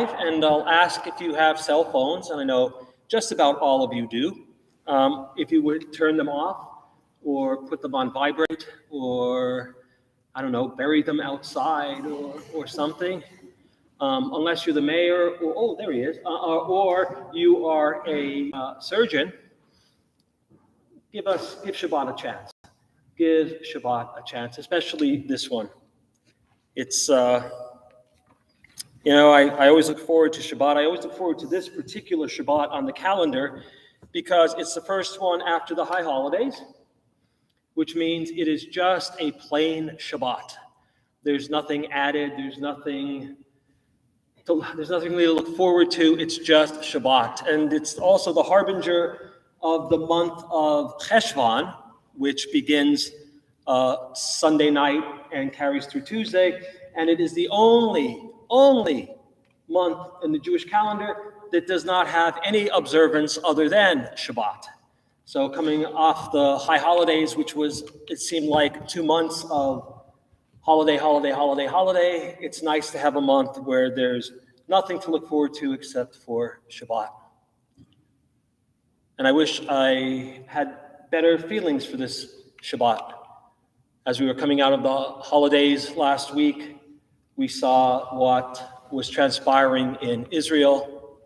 5, and I'll ask if you have cell phones, and I know just about all of you do, if you would turn them off or put them on vibrate or, I don't know, bury them outside or something. Unless you're the mayor, or there he is, or you are a surgeon, give Shabbat a chance. Give Shabbat a chance, especially this one. It's, I always look forward to Shabbat. I always look forward to this particular Shabbat on the calendar because it's the first one after the high holidays, which means it is just a plain Shabbat. There's nothing added. There's nothing really to look forward to. It's just Shabbat. And it's also the harbinger of the month of Cheshvan, which begins Sunday night and carries through Tuesday. And it is the only month in the Jewish calendar that does not have any observance other than Shabbat. So coming off the high holidays, which was, it seemed like 2 months of holiday, it's nice to have a month where there's nothing to look forward to except for Shabbat. And I wish I had better feelings for this Shabbat. As we were coming out of the holidays last week, we saw what was transpiring in Israel.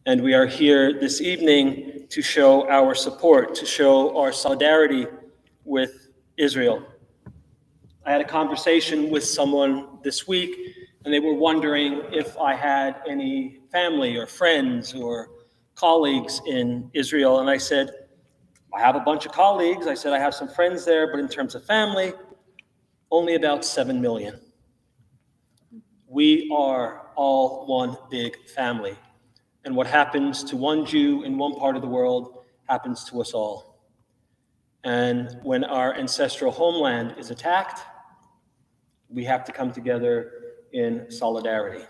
And we are here this evening to show our support, to show our solidarity with Israel. I had a conversation with someone this week, and they were wondering if I had any family or friends or colleagues in Israel. And I said, I have a bunch of colleagues. I said, I have some friends there, but in terms of family, only about 7 million. We are all one big family. And what happens to one Jew in one part of the world happens to us all. And when our ancestral homeland is attacked, we have to come together in solidarity.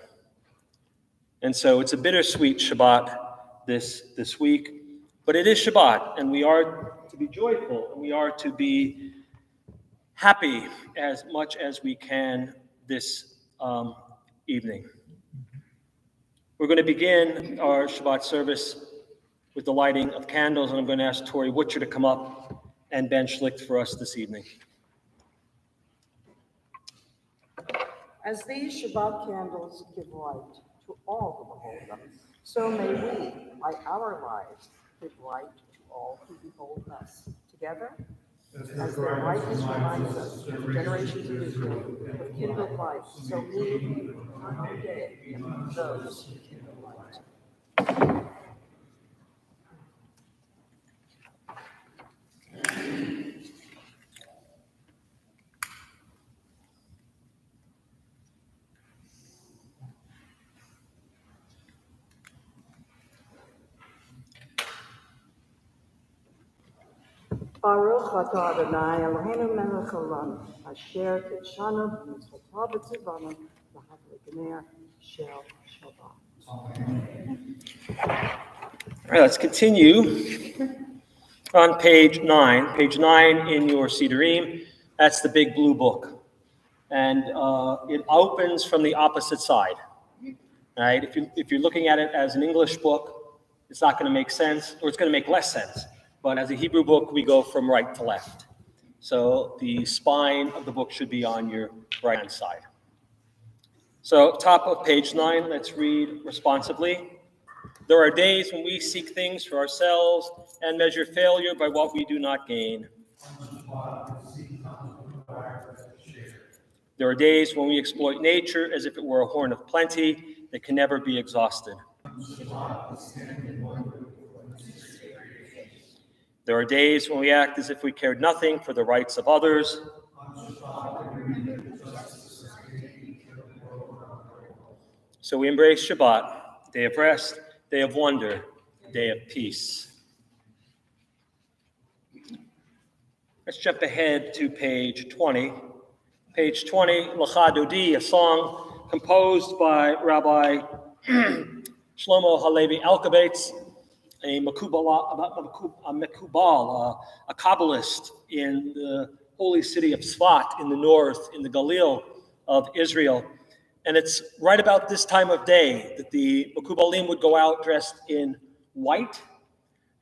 And so it's a bittersweet Shabbat this week, but it is Shabbat, and we are to be joyful, and we are to be happy as much as we can this evening. We're going to begin our Shabbat service with the lighting of candles, and I'm going to ask Tori Witcher to come up and Ben Schlicht for us this evening. As these Shabbat candles give light to all who behold them, so may we, by our lives, give light to all who behold us. Together, as their brightness reminds us of the generations of Israel have kindled light, so may we on our day those who kindle light. Baruch atah Adonai Eloheinu melech haolam, asher kidshanu b'mitzvotav v'tzivanu l'havligner shel Shabbat. All right, let's continue on page 9. Page 9 in your Sidurim, that's the big blue book. And it opens from the opposite side. All right, if you're looking at it as an English book, it's not going to make sense, or it's going to make less sense. But as a Hebrew book, we go from right to left. So the spine of the book should be on your right-hand side. So top of page 9, let's read responsively. There are days when we seek things for ourselves and measure failure by what we do not gain. There are days when we exploit nature as if it were a horn of plenty that can never be exhausted. There are days when we act as if we cared nothing for the rights of others. So we embrace Shabbat, day of rest, day of wonder, day of peace. Let's jump ahead to page 20. Page 20, Lecha Dodi, a song composed by Rabbi Shlomo Halevi Alkabetz, a Mekubal, a Kabbalist in the holy city of Tzfat in the north, in the Galil of Israel. And it's right about this time of day that the Mekubalim would go out dressed in white,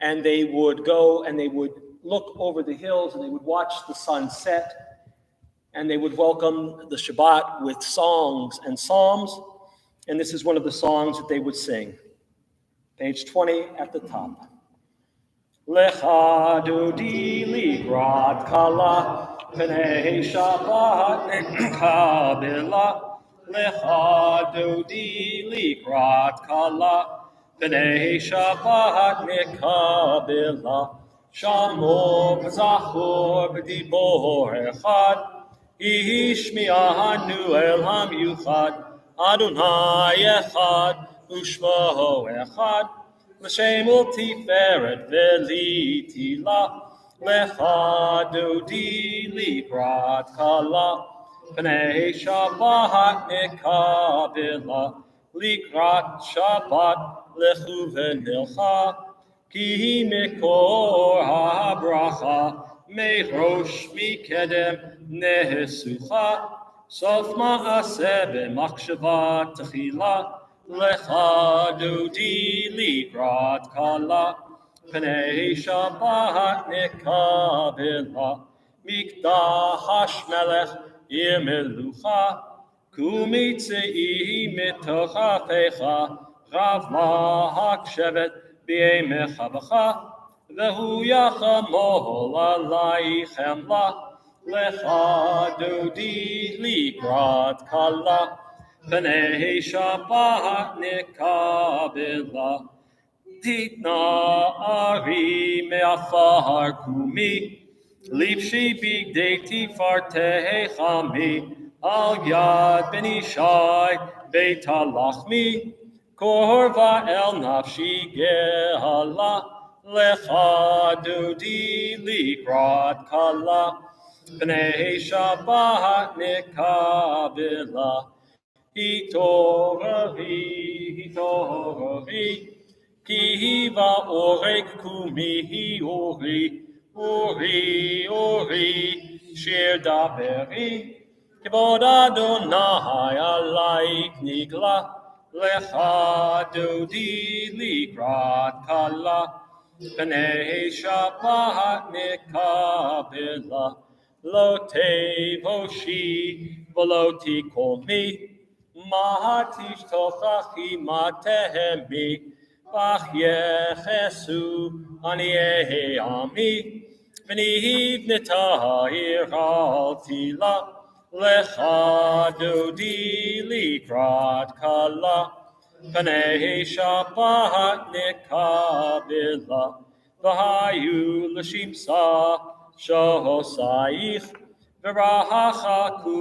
and they would go and they would look over the hills and they would watch the sun set, and they would welcome the Shabbat with songs and psalms. And this is one of the songs that they would sing. Page 20 at the top. Lecha dodi ligrat kala, pnei Shabbat nekabela. Lecha dodi ligrat kala, pnei Shabbat nekabela. Shamor v'zachor b'dibor echad, ishmi'anu el ha'miuchad, Adonai echad, u'shmo echad. L'shem u'tiferet v'litila, lecha dodi ligrat kala, pnei Shabbat nekabela, ligrat Shabbat lechu v'nilcha, ki mikor ha'bracha, merosh mikedem nehesucha, sof ma'aseh b'machshava techila, lecha dodi ligrat kala, pnei Shabbat nekabela, mikdash melech yemelucha, kumitzei mitoch hafecha, rav lahak shevet b'yemecha b'cha, v'hu yachamol alaychem la, lecha dodi ligrat kala, pnei Shabbat nekabela. Titna ari me'afar kumi, livshi bigdei tifarte chami, al yad ben ishai beit halachmi, korva el nafshi gehala, lecha dodi ligrat kala, pnei Shabbat nekabela. Hitorari, ki va'orek kumi ori, ori, shir daberi, kibod Adonai alayk nigla, lecha dodi ligrat kala, pnei Shabbat nekabela, lo tevoshi v'lo tikomi, mahatish tochachi matehemi, bach yechesu anieh ami, v'nihiv netahir al tila, lecha dodi ligrat kala, pnei Shabbat nekabela, v'hayu l'shimsa shohosaich, v'rahachaku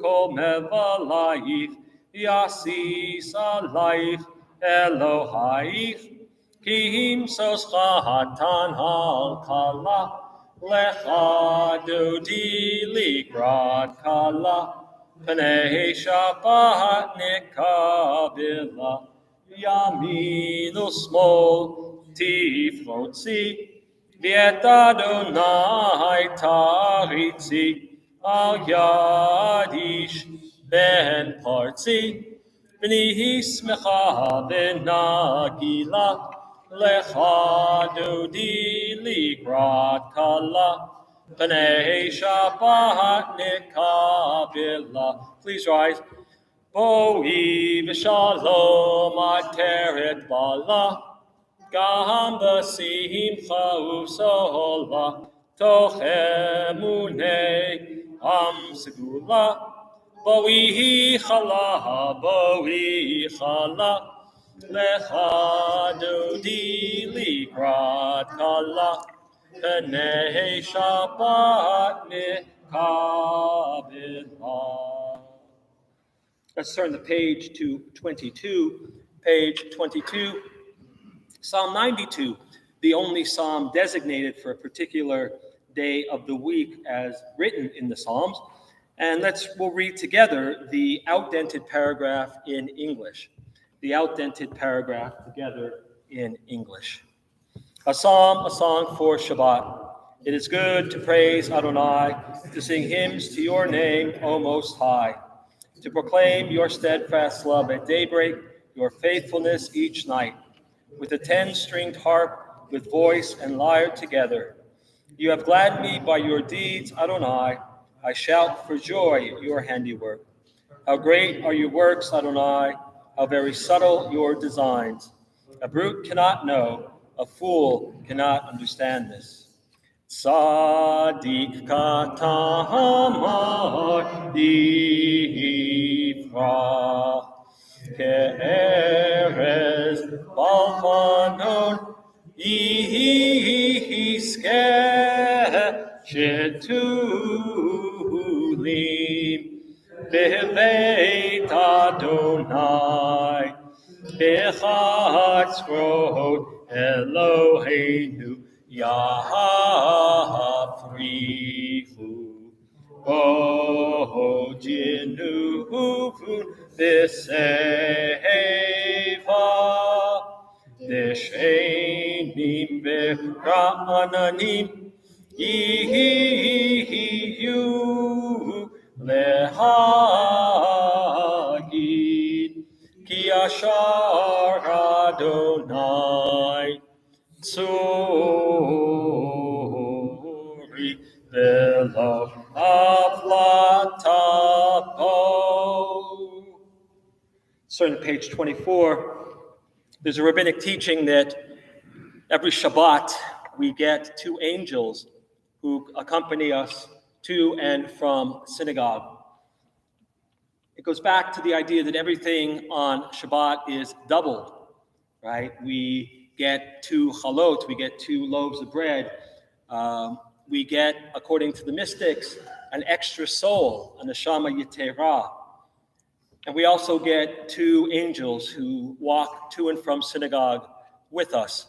kol mevalayich, yasis alayich Elohaich, ki himsos chatan al kala, lecha dodi ligrat kala, pnei Shabbat nekabela, yamin u'smol tifrotzi, v'et Adonai taritzi, al yad ish ben partzi, v'nihi smecha v'nagila, lecha dodi ligrat kala, pnei Shabbat nekabela. Please rise. Boi v'shalom ateret bala, gam b'simcha u'sola, toch emunei am segula, boi chala, lecha dodi ligrat kala, pnei Shabbat nekabela. Let's turn the page to 22. Page 22, Psalm 92, the only psalm designated for a particular day of the week as written in the Psalms. And we'll read together the outdented paragraph in English. The outdented paragraph together in English. A psalm, a song for Shabbat. It is good to praise Adonai, to sing hymns to your name, O Most High. to proclaim your steadfast love at daybreak, your faithfulness each night, with a 10-stringed harp, with voice and lyre together. You have gladdened me by your deeds, Adonai. I shout for joy at your handiwork. How great are your works, Adonai, how very subtle your designs. A brute cannot know, a fool cannot understand this. Tzadik katamar yifrach ke'erez balchanon yiskeh shetulim beveit Adonai bechatzrot Eloheinu Yafrihu Bojinuhu V'seva Deshenim V'ra'ananim Yihiyu Lehagid Ki Ashar Adonai Tzuri velo aflatapo. Starting at page 24, there's a rabbinic teaching that every Shabbat we get 2 angels who accompany us to and from synagogue. It goes back to the idea that everything on Shabbat is doubled, right? We get 2 chalot, we get 2 loaves of bread. We get, according to the mystics, an extra soul, a neshama yetera. And we also get 2 angels who walk to and from synagogue with us.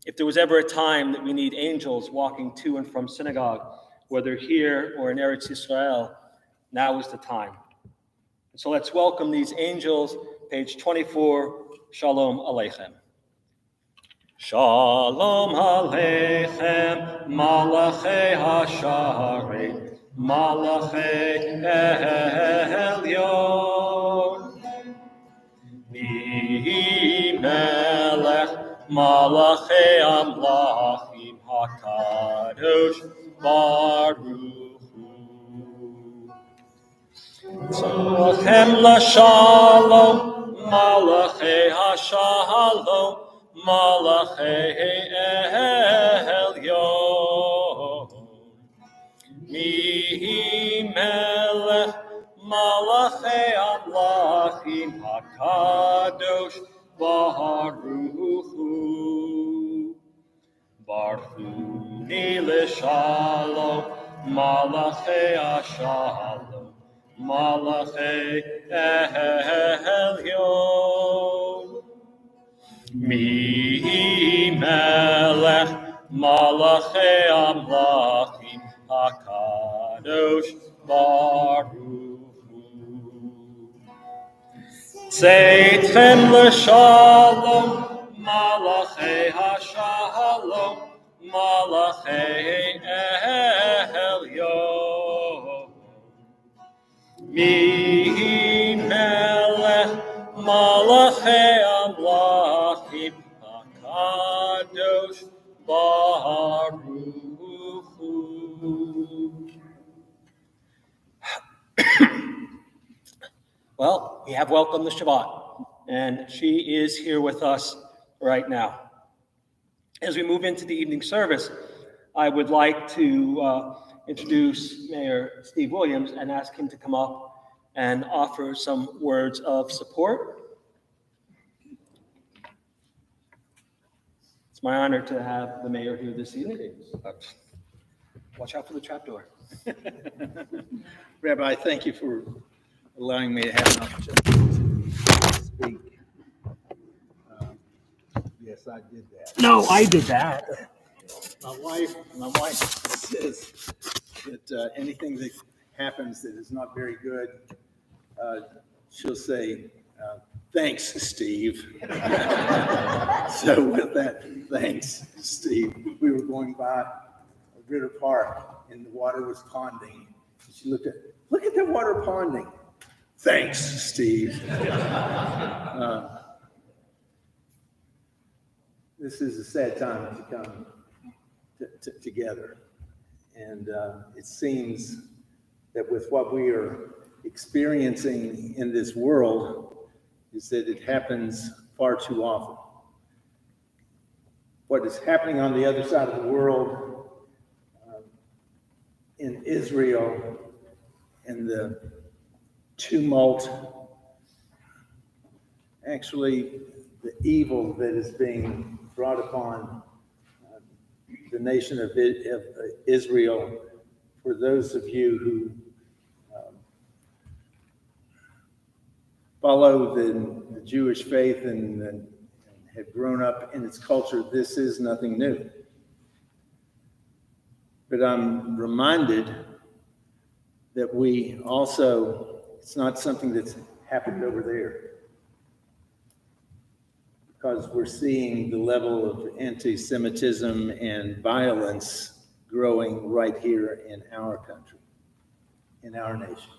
If there was ever a time that we need angels walking to and from synagogue, whether here or in Eretz Yisrael, now is the time. So let's welcome these angels, page 24, Shalom Aleichem. Shalom Aleichem, Malachei HaSharet, Malachei Elyon. Mi Melech, Malachei Amlachim HaKadosh Baruch Hu. Tzolchem LaShalom, Malachei HaShalom, Malachei Elyon. Mi Melech, Malachei Amlachim HaKadosh Baruch Hu. Barchuni LeShalom, Malachei HaShalom, Malachei Elyon. Mi Melech, Malachei Amlachim HaKadosh Baruch Hu. Tzeitkhem LeShalom, Malachei HaShalom, Malachei Elyon. Mi Melech, Malachei Amlachim HaKadosh Baruch Hu. Well, we have welcomed the Shabbat, and she is here with us right now. As we move into the evening service, I would like to introduce Mayor Steve Williams and ask him to come up and offer some words of support. It's my honor to have the mayor here this evening. Watch out for the trapdoor. Rabbi, thank you for allowing me to have an opportunity to speak. Yes, I did that. No, I did that. My wife says that anything that happens that is not very good, she'll say, thanks, Steve. So with that, thanks, Steve. We were going by Ritter Park and the water was ponding. She look at the water ponding. Thanks, Steve. This is a sad time to come together. And it seems that with what we are experiencing in this world is that it happens far too often. What is happening on the other side of the world, in Israel, and the tumult, actually the evil that is being brought upon the nation of Israel, for those of you who follow the Jewish faith and have grown up in its culture, this is nothing new. But I'm reminded that we also, it's not something that's happened over there, because we're seeing the level of anti-Semitism and violence growing right here in our country, in our nation.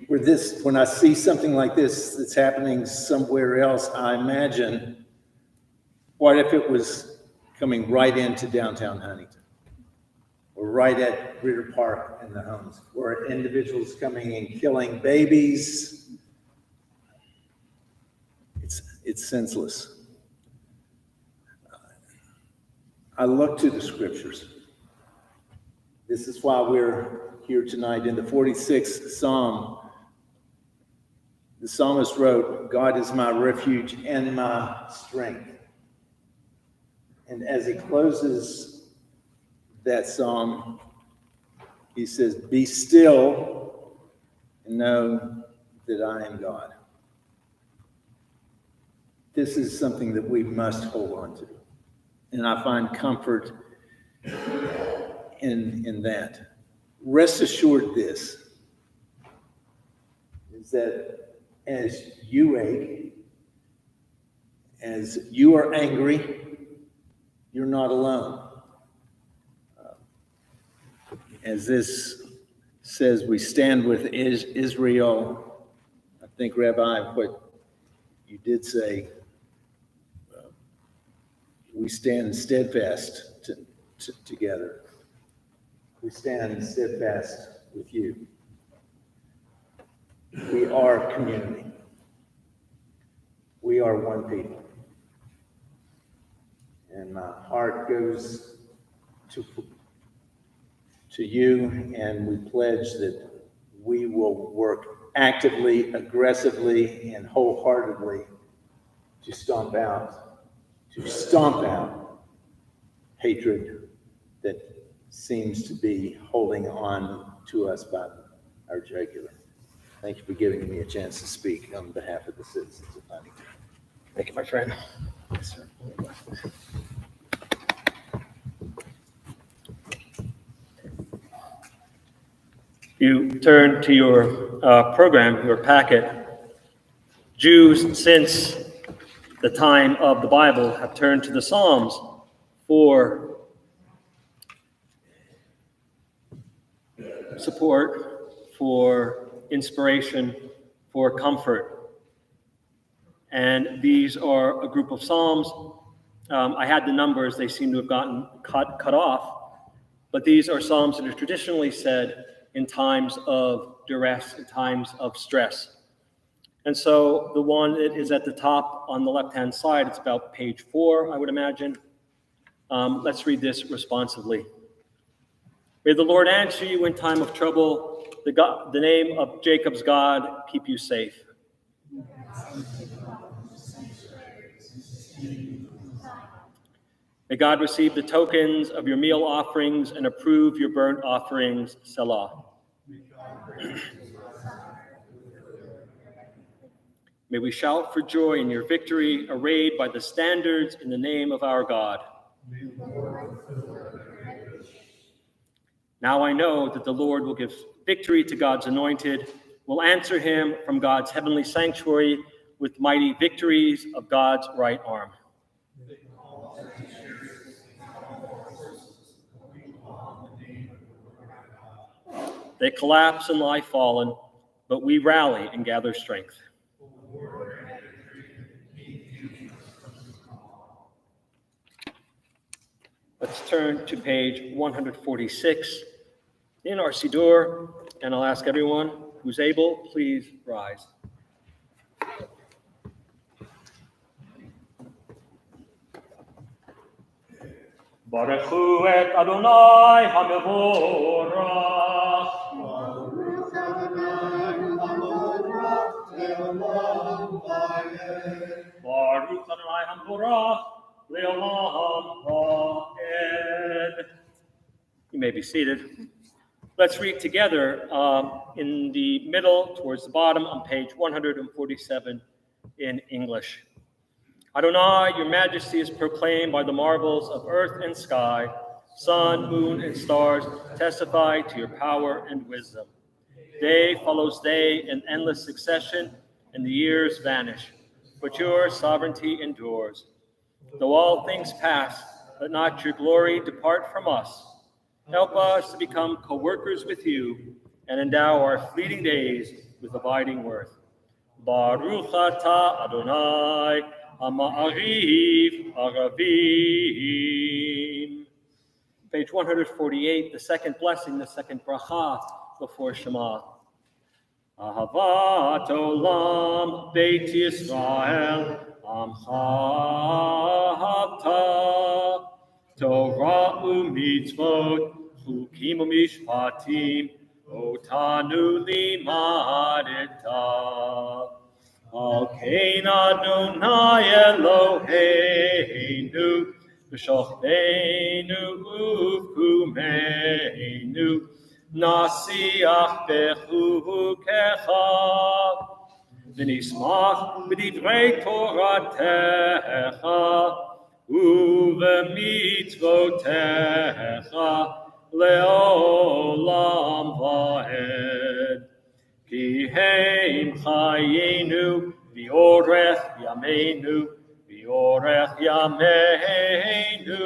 When I see something like this that's happening somewhere else, I imagine, what if it was coming right into downtown Huntington, or right at Ritter Park and the homes, where individuals coming and killing babies? It's senseless. I look to the scriptures. This is why we're here tonight. In the 46th Psalm, the psalmist wrote, "God is my refuge and my strength." And as he closes that psalm, he says, "Be still and know that I am God." This is something that we must hold on to. And I find comfort in that. Rest assured this, is that as you ache, as you are angry, you're not alone. As this says, we stand with Israel. I think, Rabbi, what you did say, we stand steadfast together. We stand steadfast with you. We are community. We are one people. And my heart goes to you, and we pledge that we will work actively, aggressively, and wholeheartedly to stomp out hatred that seems to be holding on to us by our jugular. Thank you for giving me a chance to speak on behalf of the citizens of Huntington. Thank you, my friend. Yes, sir. You turn to your program, your packet. Jews, since the time of the Bible, have turned to the Psalms for support, for inspiration, for comfort. And these are a group of Psalms. I had the numbers, they seem to have gotten cut off, but these are Psalms that are traditionally said in times of duress, in times of stress. And so the one that is at the top on the left-hand side, it's about page 4, I would imagine. Let's read this responsively. May the Lord answer you in time of trouble. The name of Jacob's God keep you safe. May God receive the tokens of your meal offerings and approve your burnt offerings. Selah. May we shout for joy in your victory, arrayed by the standards in the name of our God. Now I know that the Lord will give victory to God's anointed, will answer him from God's heavenly sanctuary with mighty victories of God's right arm. They collapse and lie fallen. but we rally and gather strength. Let's turn to page 146 in our Siddur, and I'll ask everyone who's able, please rise. Baruchu et Adonai HaMevorach. Baruch Adonai HaMevorach Le'olam Va'ed. You may be seated. Let's read together in the middle, towards the bottom, on page 147 in English. Adonai, your majesty is proclaimed by the marvels of earth and sky. Sun, moon, and stars testify to your power and wisdom. Day follows day in endless succession, and the years vanish, but your sovereignty endures. Though all things pass, let not your glory depart from us. Help us to become co-workers with you and endow our fleeting days with abiding worth. Baruch atah Adonai, Ha'ma'ariv Aravim. Page 148, the second blessing, the second bracha before Shema. Ahavat olam Beit Yisrael Amcha ahavta Torah u'mitzvot chukim u'mishpatim otanu limadeta Al kein Adonai Eloheinu v'shochdeinu uvkumeinu nasiach bechukecha v'nismach b'divrei Toratecha uv'mitzvotecha le'olam va'ed. Ki heim chayenu v'orech yameinu v'orech yameinu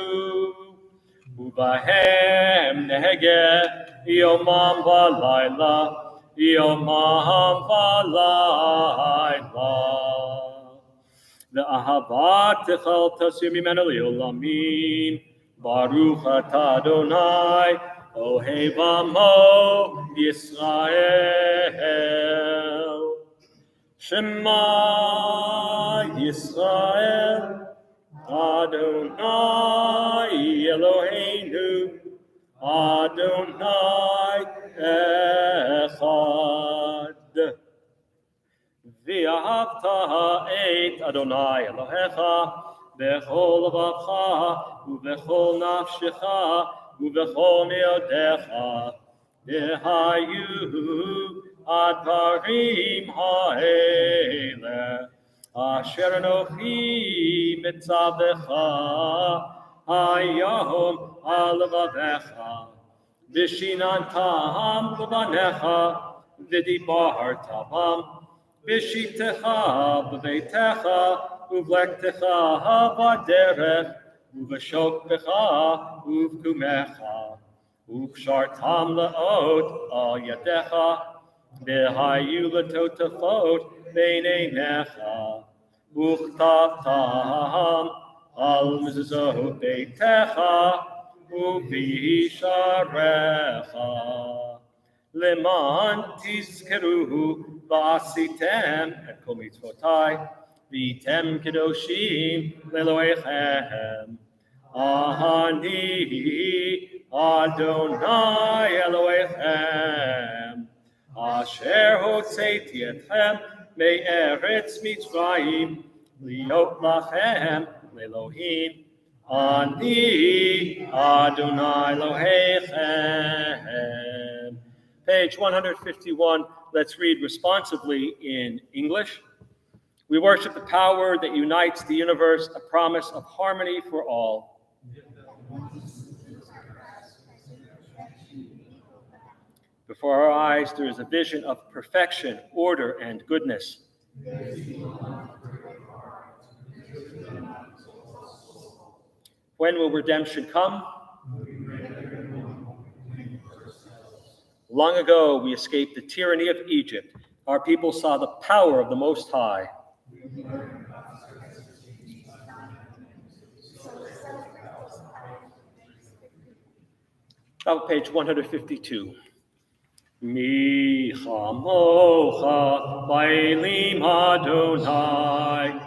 u'bahem negeh yomam v'layla yomam v'layla ve'ahavat techal tasir mimenu le'olamim Baruch atah Adonai Ohev Amo Yisrael. Shema Yisrael Adonai Eloheinu Adonai Echad. V'ahavta et Adonai Elohecha bechol levacha uvechol nafshecha uvechol meodecha dehayu advarim ha'ele asher anochi mitzavecha hayom al levavecha v'shinantam levanecha v'dibartam v'shitecha b'veitecha uvlektecha b'derech uv'shoktecha uvkumecha uvshartam la'ot al yadecha v'hayu l'totafot b'neinecha uchtavtam al mezuzot beitecha uv'isharecha leman tizkeruhu v'asitem et kol mitzvotai Vitem kedoshim leloechem. Ahani Adonai Elohechem. Asher hotzeiti etchem me'eretz Mitzrayim liot lachem lelohim. Ani Adonai Elohechem. Page 151. Let's read responsively in English. We worship the power that unites the universe, a promise of harmony for all. Before our eyes, there is a vision of perfection, order, and goodness. When will redemption come? Long ago, we escaped the tyranny of Egypt our people saw the power of the Most High. Top of page 152. Mi chamocha bailim Adonai,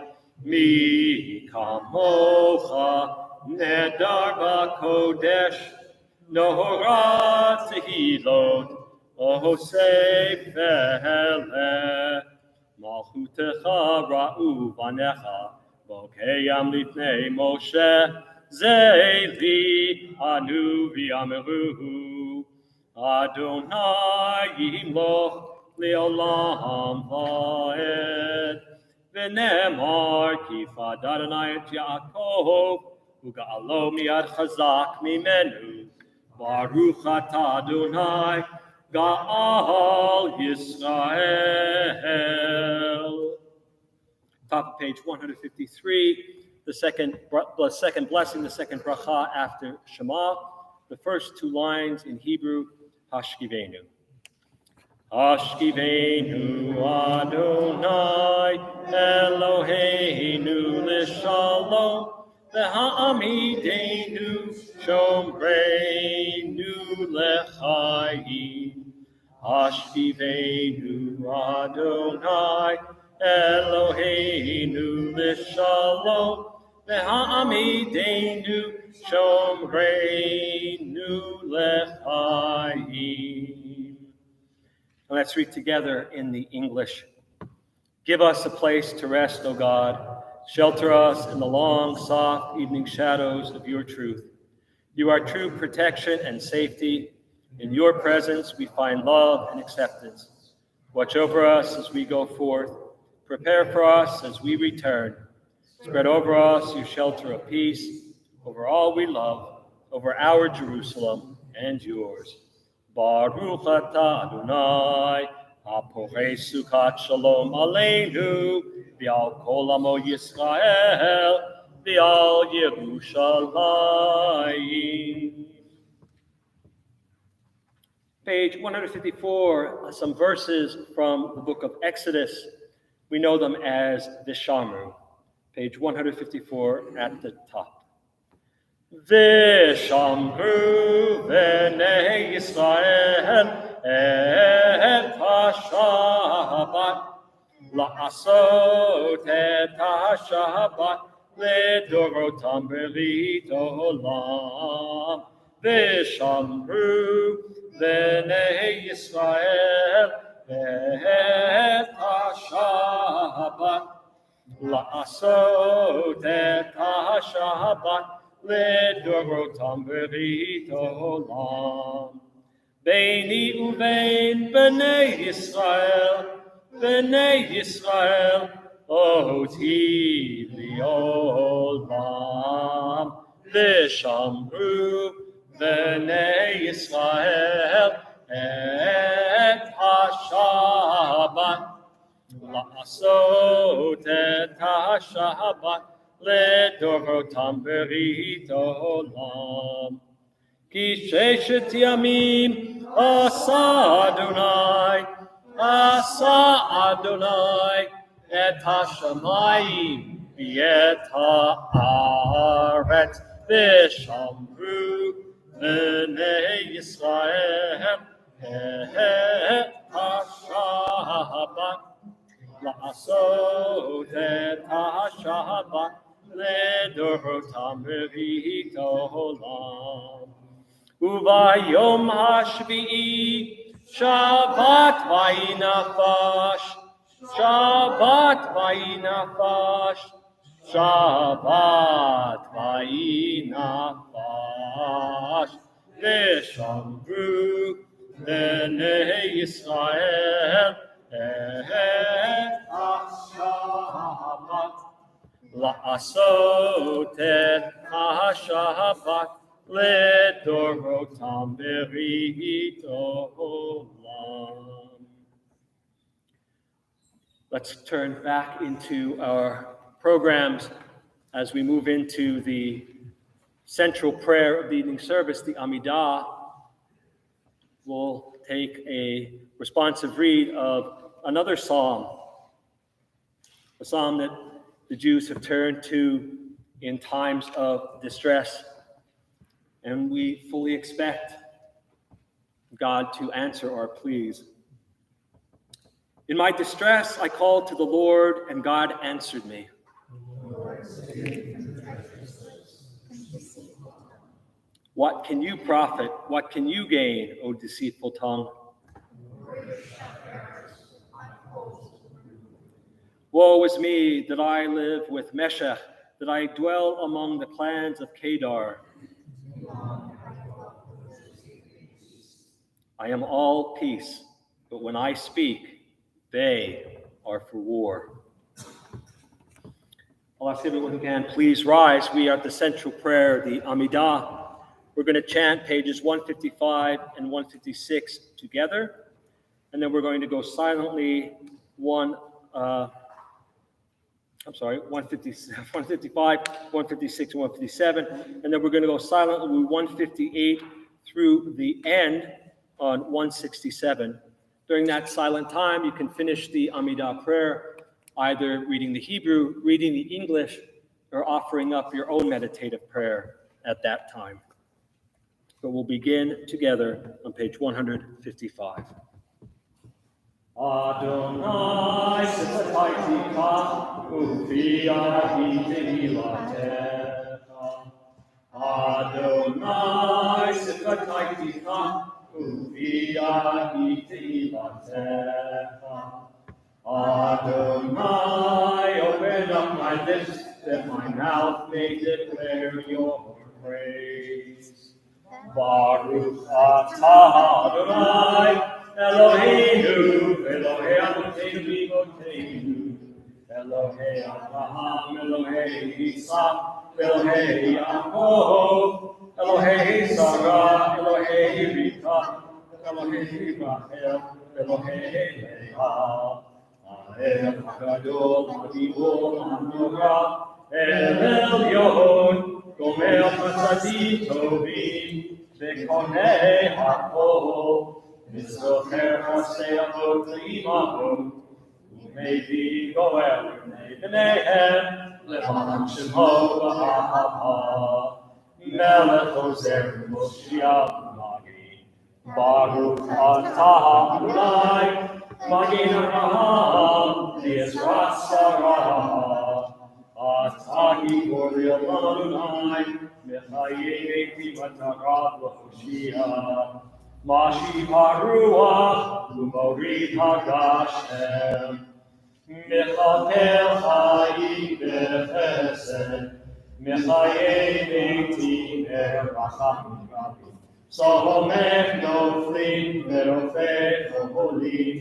mi chamocha nedar b'kodesh, nohora tehilot, ohosei feheleh, malchutecha ra'u vanecha, bokeyam lifnei Moshe, zeili anu v'yameruhu, Adonai yimloch leolam va'ed, v'nemar ki fad Adonai et Yaakov, uga'alo miad chazak mimenu, baruch atah Adonai, ga'al Yisrael. Top of page 153, the second blessing, the second bracha after Shema, the first two lines in Hebrew, Hashkivenu. Hashkivenu Adonai Eloheinu l'shalom v'ha'amidenu shomreinu l'chaim. Hashkivenu Adonai Eloheinu l'shalom v'ha'amidenu shomreinu l'chaim. And let's read together in the English. Give us a place to rest, O God. Shelter us in the long, soft evening shadows of your truth. You are true protection and safety. In your presence we find love and acceptance. Watch over us as we go forth. Prepare for us as we return. Spread over us your shelter of peace, over all we love, over our Jerusalem and yours. Baruch atah Adonai, haporei sukat shalom aleinu, v'al kol amo Yisrael, v'al Yerushalayim. Page 154, some verses from the book of Exodus. We know them as Vishamru. Page 154 at the top. Vishamru b'nei Yisrael et ha-Shabbat la'asot et ha-Shabbat le'dorotam berit olam. Vishamru b'nei Yisrael et ha-Shabbat la'asot et ha-Shabbat le'dorotam berit olam. Beini uvein b'nei Yisrael, oti li'olam. V'shamru b'nei Yisrael et ha-Shabbat la'asot et ha-Shabbat le'dorotam berit olam. Ki sheshet yamim asa Adonai et hashamayim v'et haaretz v'shamru b'nei Yisrael et ha-Shabbat la'asot et ha-Shabbat le'dorotam berit olam. Uvayom hashvi'i Shabbat vayinafash, Shabbat vayinafash, Shabbat vayinafash. V'shamru b'nei Yisrael et ha-Shabbat la'asot et ha-Shabbat le'dorotam berit olam. Let's turn back into our programs as we move into the central prayer of the evening service, the Amidah. We'll take a responsive read of another psalm, a psalm that the Jews have turned to in times of distress, and we fully expect God to answer our pleas. In my distress, I called to the Lord, and God answered me. What can you profit? What can you gain, O deceitful tongue? Woe is me that I live with Meshech, that I dwell among the clans of Kedar. I am all peace, but when I speak, they are for war. I'll ask everyone who can please rise. We are at the central prayer, the Amidah. We're going to chant pages 155 and 156 together, and then we're going to go silently 155, 156, and 157, and then we're going to go silently 158 through the end on 167. During that silent time, you can finish the Amidah prayer, either reading the Hebrew, reading the English, or offering up your own meditative prayer at that time. But we'll begin together on page 155. Adonai sefataita ufia hitehilatecha. Adonai sefataita ufia hitehilatecha. Adonai, open up my lips that my mouth may declare your praise. Baruch atah Adonai, Eloheinu, Elohei Avotenu Avotenu, Elohei Abraham, Elohei Yitzhak, Elohei Yaakov, Elohei Sarah, Elohei Rivka, Elohei Rachel, Elohei Leah, Ha'el HaGadol, HaGibor, HaNorah, El Elyon, Gomer Chassadim Tovim, Bekonei HaKol, Mizocher Chasei Avot L'imahot, Umevi Goel B'nei B'neihem, Le'man Shemo B'Ahava, Melech Ozer Moshiach Magi, Baruch Atah Adonai, Magin Avraham, V'Yezras Sarah, Atahi Goriel Adonai, Mechaye Beiti Matarav L'Hoshia, Mashi Haruach, Umorid HaGashem, Mechatel Chayim B'Chesed, Mechaye Beiti Meracham Rabim, Solomech Noflim Verofeh Oholim,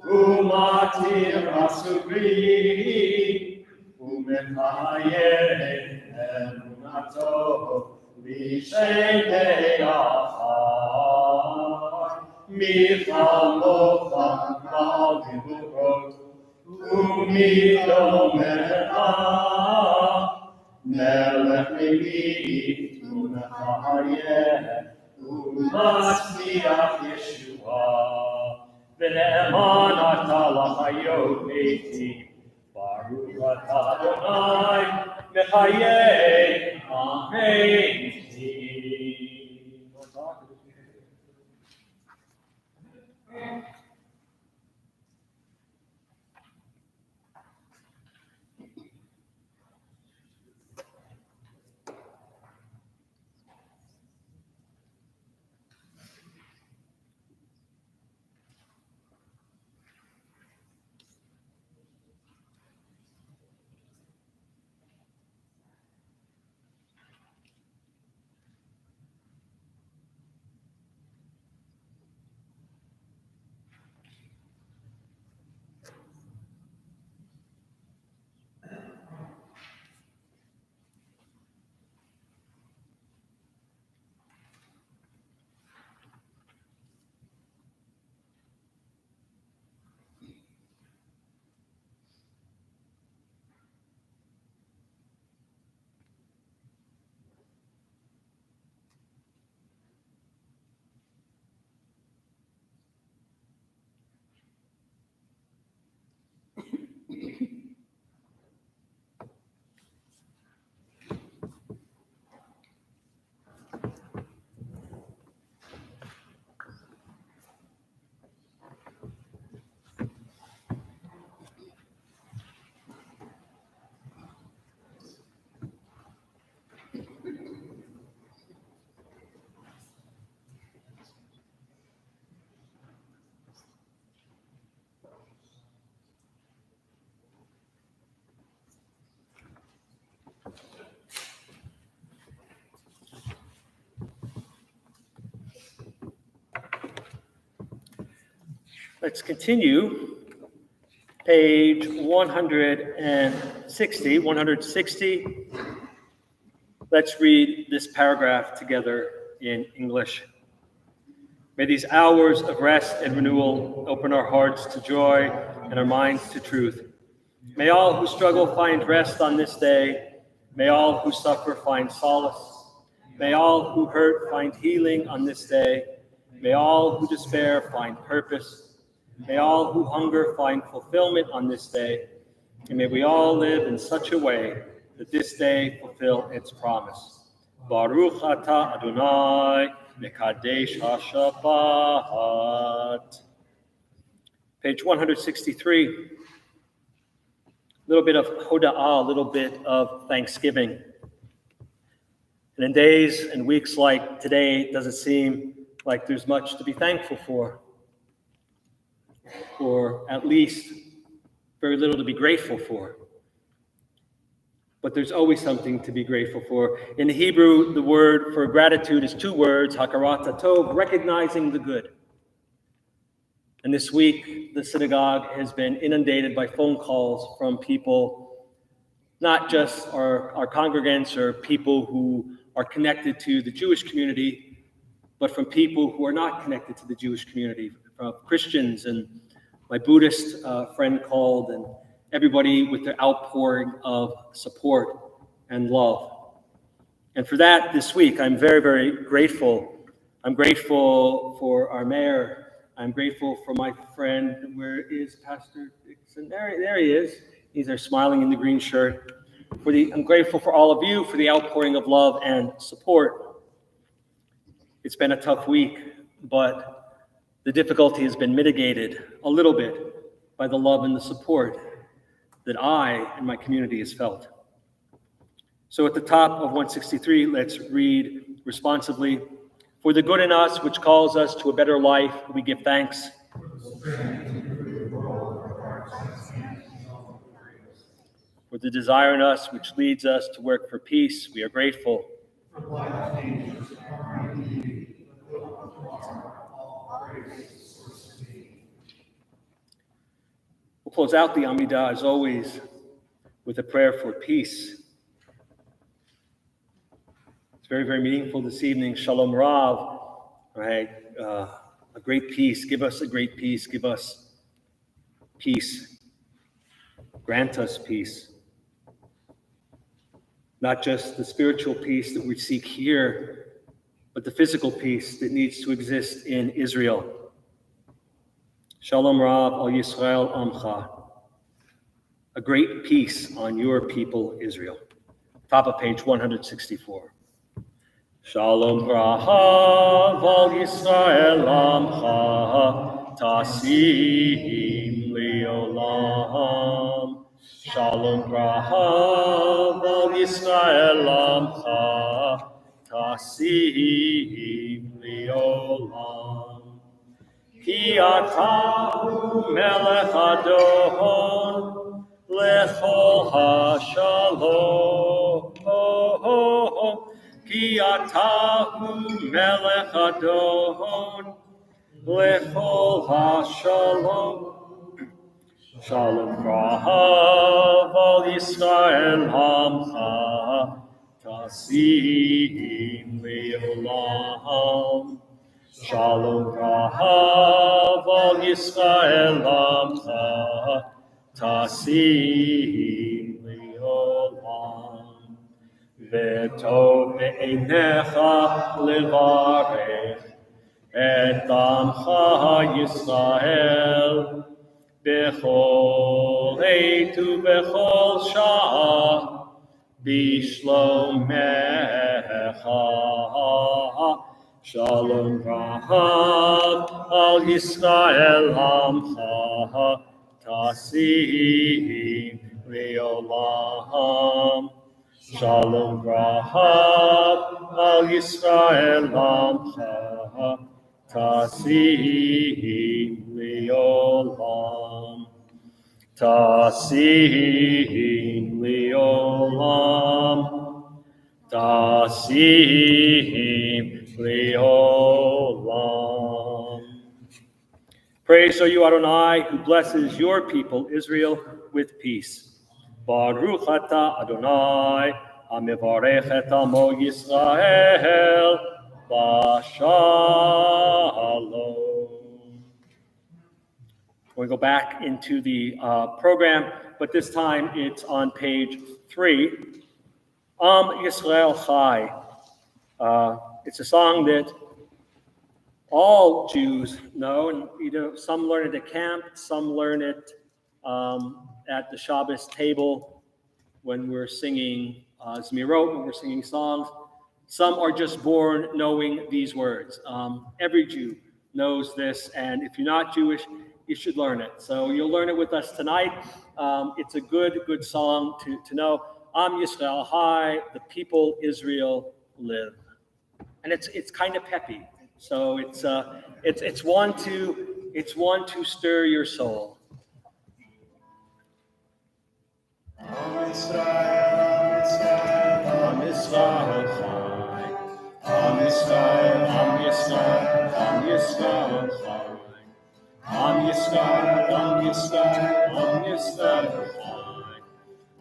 Umatir Asubri, Umekayeh Emunato, V'Shetei Achar, Michalocha Maldivuot, Umidomecha, Melech Levi, Umekayeh, Umasmiach Yeshua, V'ne'eman ata l'chayot beiti, Baruch atah Adonai, Mechayeh Ameti. Let's continue. Page 160. Let's read this paragraph together in English. May these hours of rest and renewal open our hearts to joy and our minds to truth. May all who struggle find rest on this day. May all who suffer find solace. May all who hurt find healing on this day. May all who despair find purpose. May all who hunger find fulfillment on this day. And may we all live in such a way that this day fulfill its promise. Baruch atah Adonai, Mekadesh HaShabbat. Page 163. A little bit of hoda'ah, a little bit of thanksgiving. And in days and weeks like today, it doesn't seem like there's much to be thankful for, or at least very little to be grateful for. But there's always something to be grateful for. In the Hebrew, the word for gratitude is two words, hakarat hatov, recognizing the good. And this week, the synagogue has been inundated by phone calls from people, not just our congregants or people who are connected to the Jewish community, but from people who are not connected to the Jewish community, from Christians, and my Buddhist friend called, and everybody with their outpouring of support and love. And for that, this week, I'm very, very grateful. I'm grateful for our mayor. I'm grateful for my friend. Where is Pastor Dixon? There he is. He's there smiling in the green shirt. I'm grateful for all of you for the outpouring of love and support. It's been a tough week, but the difficulty has been mitigated a little bit by the love and the support that I and my community has felt. So at the top of 163, let's read responsively. For the good in us, which calls us to a better life, we give thanks. For the desire in us, which leads us to work for peace, we are grateful. We'll close out the Amidah, as always, with a prayer for peace. It's very, very meaningful this evening. Shalom Rav, right? A great peace. Give us a great peace. Give us peace. Grant us peace. Not just the spiritual peace that we seek here, but the physical peace that needs to exist in Israel. Shalom Rav al Yisrael Amcha. A great peace on your people, Israel. Top of page 164. Shalom Rav al Yisrael Amcha. Tasim Leolam. Shalom Rav al Yisrael Amcha. Tasim Leolam. Ki ata melech adon lechol hashalom. Ki ata melech adon lechol hashalom. Shalom Rav al Yisrael Amcha. Tasim leolam. Shalom Rav al Yisrael Amcha. Tasim leolam. V'tov me'einecha levarech et amcha Yisrael bechol eit ubechol sha'ah bishlomecha. Shalom Rav al Yisrael Amcha. Tasim leolam. Shalom Rav al Yisrael Amcha. Tasim leolam. Tasim leolam. Tasim leolam. Praise are you, Adonai, who blesses your people, Israel, with peace. Baruch atah Adonai, hamivarech et amo Yisrael, b'shalom. We go back into the program, but this time it's on page 3. Yisrael Chai. It's a song that all Jews know, and some learn it at camp, some learn it at the Shabbos table when we're singing Zmirot, when we're singing songs. Some are just born knowing these words. Every Jew knows this, and if you're not Jewish, you should learn it. So you'll learn it with us tonight. It's a good song to know. Am Yisrael Chai, the people Israel live. And it's kind of peppy. So it's one to stir your soul. Am Yisrael Chai, Am Yisrael, Am Yisrael, Am Yisrael Chai, Am Yisrael, Am Yisrael, Am Yisrael Chai,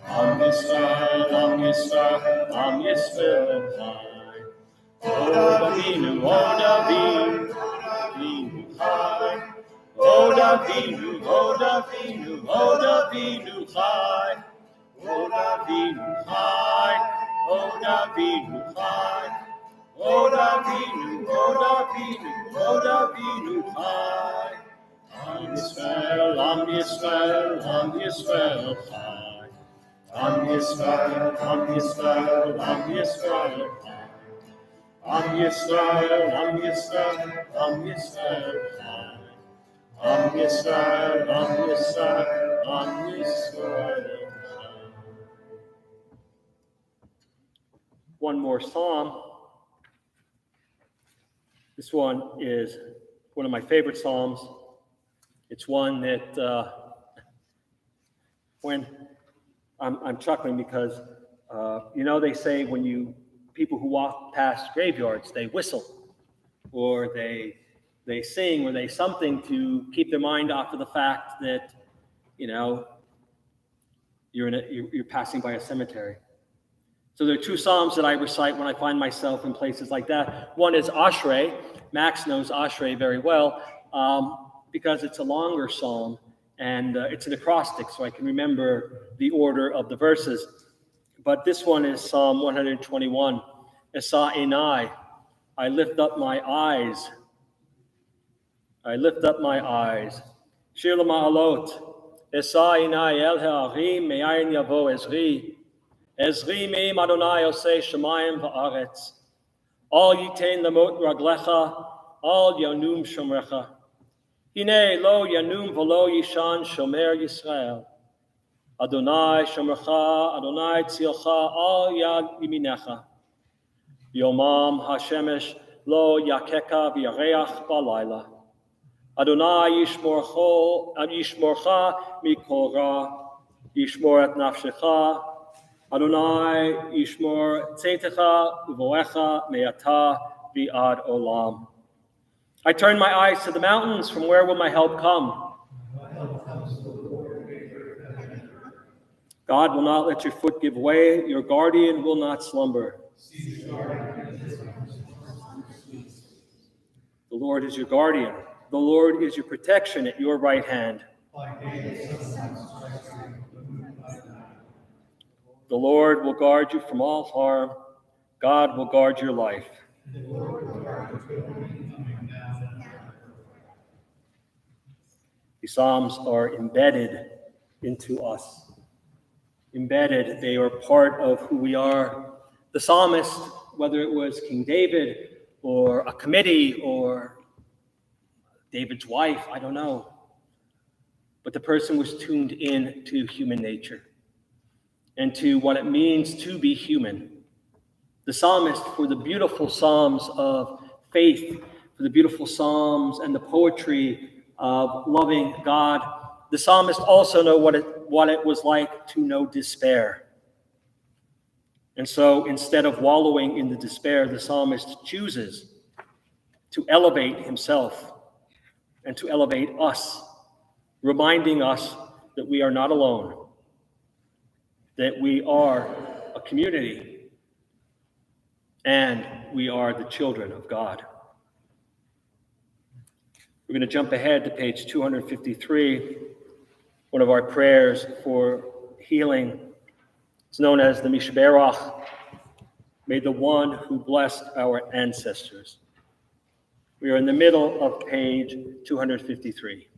Am Yisrael, Am Yisrael, Am Yisrael Chai. Odavinu, Odavinu, Odavinu Chai. Odavinu, Odavinu, Odavinu Chai. Odavinu Chai. Odavinu Chai. Odavinu, Odavinu, Odavinu Chai. Am Yisrael, Am Yisrael, Am Yisrael Chai. Am Yisrael, Am Yisrael, Am Yisrael Chai. Am Yisrael, Am Yisrael, Am Yisrael Chai. Am Yisrael, Am Yisrael, Am Yisrael Chai. One more psalm. This one is one of my favorite psalms. It's one that when I'm chuckling because they say when people who walk past graveyards, they whistle or they sing or they something to keep their mind off of the fact that you're passing by a cemetery. So there are 2 psalms that I recite when I find myself in places like that. One is Ashrei. Max knows Ashrei very well because it's a longer psalm and it's an acrostic, so I can remember the order of the verses. But this one is Psalm 121. Esa enai, I lift up my eyes. I lift up my eyes. Shir l'ma'alot. Esa enai el ha'arim me'ayin yavo ezri. Ezri me'im Adonai osei shemayim va'aretz. Al yitain lemot raglecha, al yanum shomrecha. Hine lo yanum v'lo yishan shomer Yisrael. Adonai shomrecha, Adonai tzilcha, al yad yiminecha. Yomam hashemesh lo yakeka v'yareach balayla. Adonai yishmorcha mikol ra, yishmor et nafshecha. Adonai yishmor tzeitecha uvoecha me'ata v'ad olam. I turn my eyes to the mountains. From where will my help come? God will not let your foot give way. Your guardian will not slumber. The Lord is your guardian. The Lord is your protection at your right hand. The Lord will guard you from all harm. God will guard your life. The Psalms are embedded into us. Embedded, they are part of who we are. The psalmist, whether it was King David or a committee or David's wife, I don't know. But the person was tuned in to human nature and to what it means to be human. The psalmist, for the beautiful psalms of faith, for the beautiful psalms and the poetry of loving God, the psalmist also know what it was like to know despair. And so instead of wallowing in the despair, the psalmist chooses to elevate himself and to elevate us, reminding us that we are not alone, that we are a community, and we are the children of God. We're going to jump ahead to page 253. One of our prayers for healing is known as the Mishberach. May the one who blessed our ancestors. We are in the middle of page 253.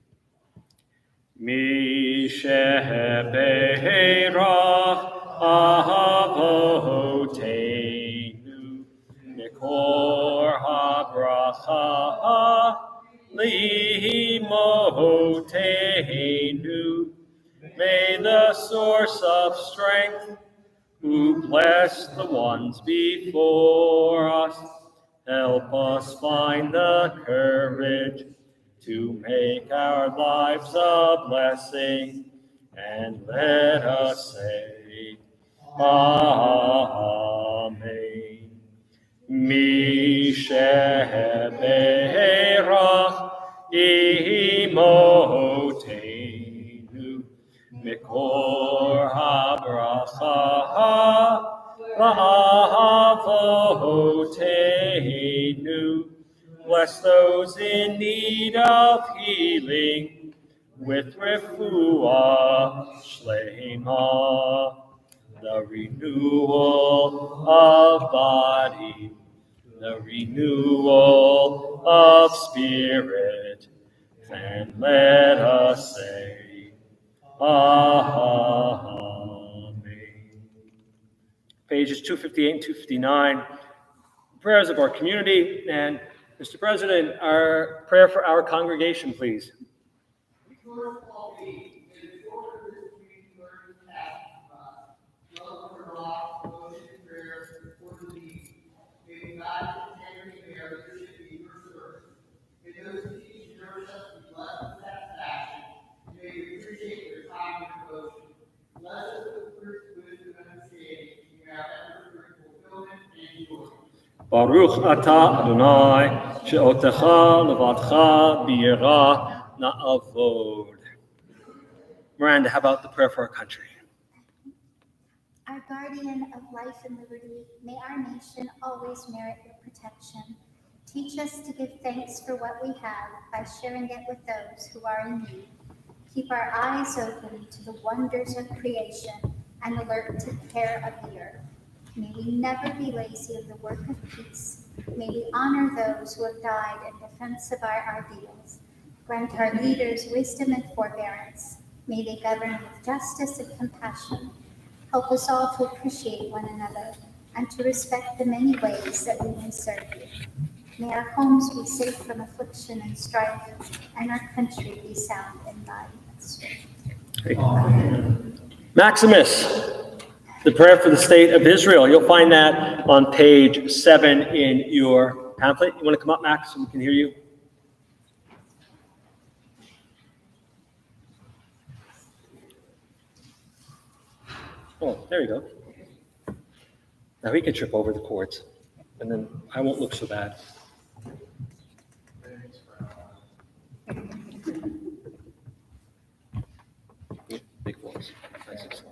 Mishberach Avoteinu Mikor HaBracha Limoteinu. May the source of strength, who blessed the ones before us, help us find the courage to make our lives a blessing, and let us say, Amen. Misheberach Imoteinu Mikor HaBracha La'avoteinu. Bless those in need of healing with refuah shlema, the renewal of body, the renewal of spirit, and let us say, Amen. Pages 258 and 259, prayers of our community. And Mr. President, our prayer for our congregation, please. Baruch atah Adonai, she'otecha levadcha b'yirah na'avod. Miranda, how about the prayer for our country? Our guardian of life and liberty, may our nation always merit your protection. Teach us to give thanks for what we have by sharing it with those who are in need. Keep our eyes open to the wonders of creation and alert to the care of the earth. May we never be lazy of the work of peace. May we honor those who have died in defense of our ideals. Grant our leaders wisdom and forbearance. May they govern with justice and compassion. Help us all to appreciate one another and to respect the many ways that we may serve you. May our homes be safe from affliction and strife, and our country be sound in body and strength. Maximus, the prayer for the state of Israel. You'll find that on page 7 in your pamphlet. You want to come up, Max, so we can hear you? Oh, there you go. Now he can trip over the cords, and then I won't look so bad. Big voice. Nice and slow.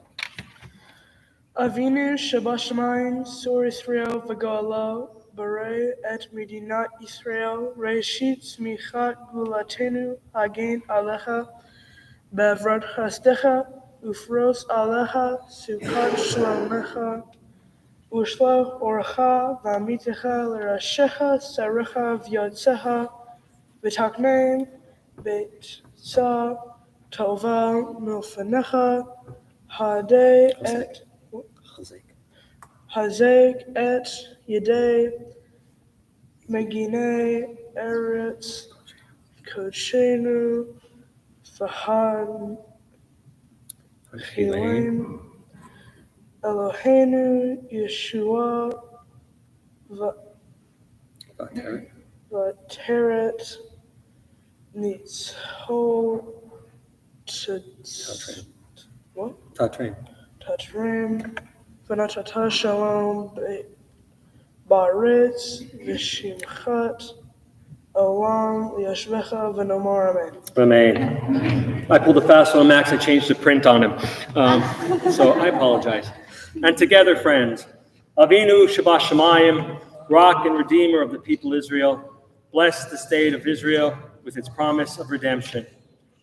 Avinu Shabashamayim, Sur Israel V'Gala, Barei et Medinat Israel, Reishit Smichat Gulatenu, Hagen Alecha, Bevrot Chastecha, Ufros Alecha, Sukat Shlomecha, Ushla Orcha, Vamitecha, Lerashecha, Sarecha, Vyotzecha, V'Takneim, Beit Sa, Tova, Milfanecha, Hadei et Hazek et Yedei Meginei Eretz Kodshenu Fahad Hilim Eloheinu Yeshua Vateret Nitzhol what? Tatrim V'natata Shalom Baretz V'shimchat Olam Yashvecha V'nomar Amen. Amen. I pulled a fast one, Max. I changed the print on him. So I apologize. And together, friends, Avinu Shabbat Shemayim, rock and redeemer of the people Israel, bless the state of Israel with its promise of redemption.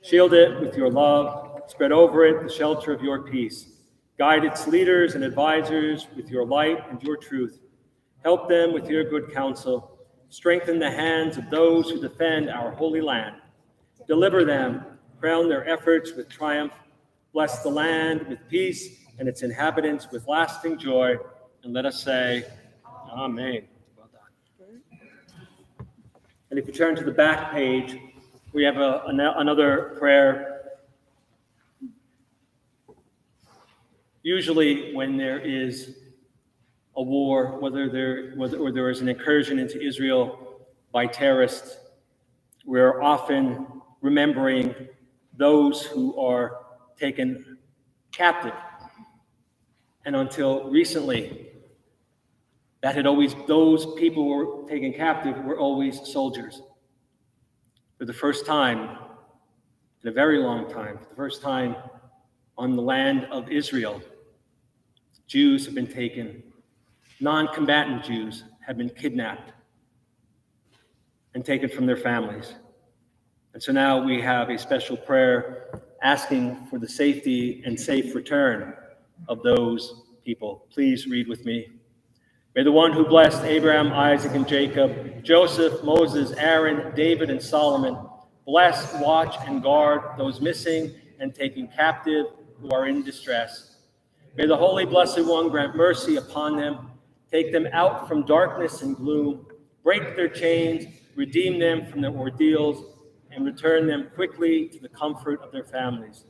Shield it with your love. Spread over it the shelter of your peace. Guide its leaders and advisors with your light and your truth. Help them with your good counsel. Strengthen the hands of those who defend our holy land. Deliver them. Crown their efforts with triumph. Bless the land with peace and its inhabitants with lasting joy. And let us say, Amen. Well done. And if you turn to the back page, we have another prayer. Usually when there is a war, whether there is an incursion into Israel by terrorists, we're often remembering those who are taken captive. And until recently, those people who were taken captive were always soldiers. For the first time, in a very long time, for the first time on the land of Israel, Jews have been taken. Non-combatant Jews have been kidnapped and taken from their families. And so now we have a special prayer asking for the safety and safe return of those people. Please read with me. May the one who blessed Abraham, Isaac, and Jacob, Joseph, Moses, Aaron, David, and Solomon, bless, watch, and guard those missing and taken captive who are in distress. May the Holy Blessed One grant mercy upon them, take them out from darkness and gloom, break their chains, redeem them from their ordeals, and return them quickly to the comfort of their families.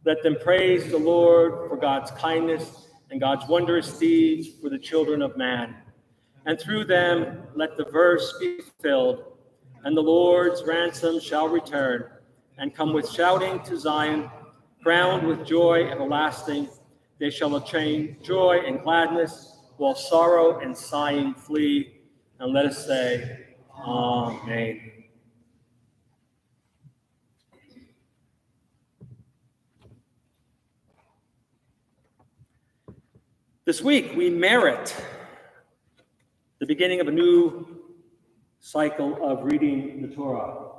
Let them praise the Lord for God's kindness and God's wondrous deeds for the children of man. And through them, let the verse be fulfilled, and the Lord's ransom shall return and come with shouting to Zion, crowned with joy everlasting. They shall obtain joy and gladness, while sorrow and sighing flee. And let us say, Amen. This week, we merit the beginning of a new cycle of reading the Torah.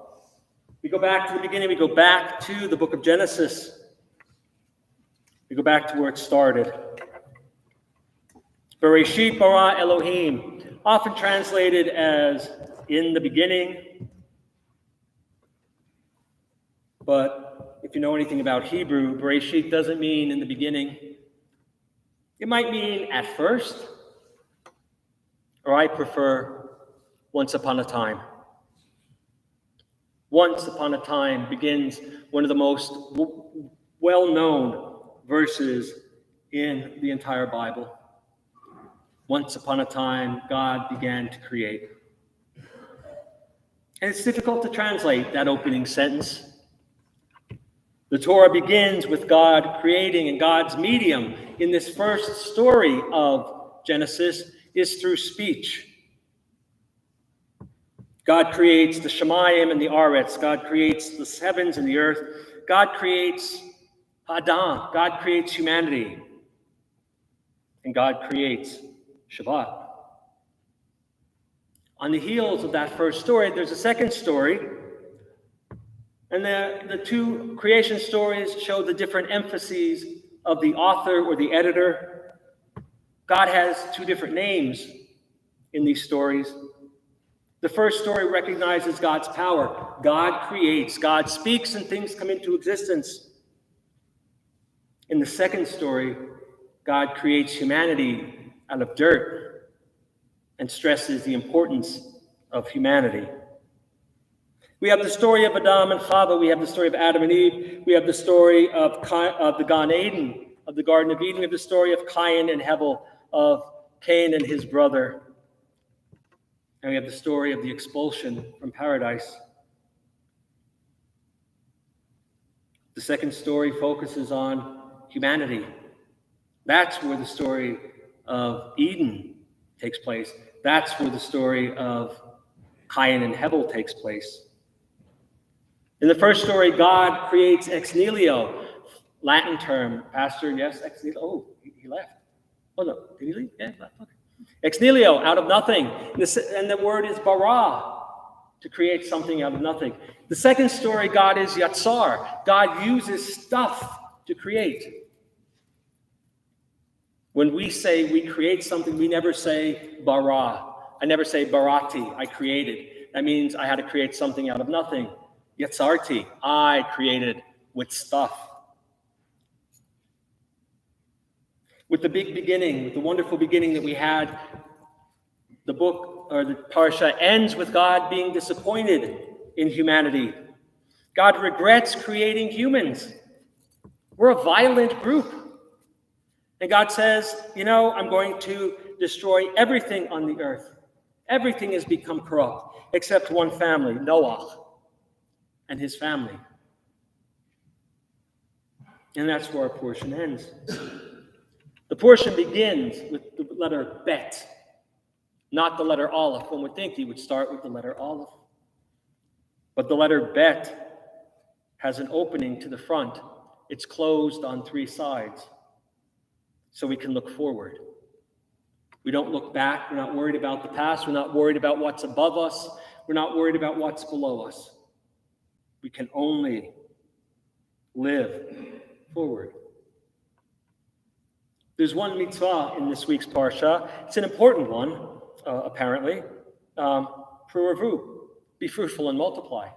We go back to the beginning. We go back to the book of Genesis. We go back to where it started. Bereshit bara Elohim, often translated as in the beginning. But if you know anything about Hebrew, Bereshit doesn't mean in the beginning. It might mean at first, or I prefer once upon a time. Once upon a time begins one of the most well-known verses in the entire Bible. Once upon a time, God began to create. And it's difficult to translate that opening sentence. The Torah begins with God creating, and God's medium in this first story of Genesis is through speech. God creates the Shemayim and the Aretz. God creates the heavens and the earth. God creates Adam. God creates humanity. And God creates Shabbat. On the heels of that first story, there's a second story. And the two creation stories show the different emphases of the author or the editor. God has two different names in these stories. The first story recognizes God's power. God creates, God speaks, and things come into existence. In the second story, God creates humanity out of dirt and stresses the importance of humanity. We have the story of Adam and Chava. We have the story of Adam and Eve. We have the story of the Gan Eden, of the Garden of Eden. We have the story of Cain and Hevel, of Cain and his brother. And we have the story of the expulsion from paradise. The second story focuses on humanity. That's where the story of Eden takes place. That's where the story of Cain and Hevel takes place. In the first story, God creates ex nihilo, Latin term. Pastor, yes, ex nihilo. Oh, he left. Oh, no, did he leave? Yeah, he left. Okay. Ex nihilo, out of nothing. And the word is bara, to create something out of nothing. The second story, God is yatsar. God uses stuff to create. When we say we create something, we never say bara. I never say barati, I created. That means I had to create something out of nothing. Yatsarti, I created with stuff. With the big beginning, with the wonderful beginning that we had, the book or the parsha ends with God being disappointed in humanity. God regrets creating humans. We're a violent group. And God says, I'm going to destroy everything on the earth. Everything has become corrupt, except one family, Noah and his family. And that's where our portion ends. The portion begins with the letter Bet, not the letter Aleph. One would think he would start with the letter Aleph. But the letter Bet has an opening to the front. It's closed on 3 sides, so we can look forward. We don't look back. We're not worried about the past. We're not worried about what's above us. We're not worried about what's below us. We can only live forward. There's one mitzvah in this week's parsha. It's an important one, apparently. Puravu, be fruitful and multiply.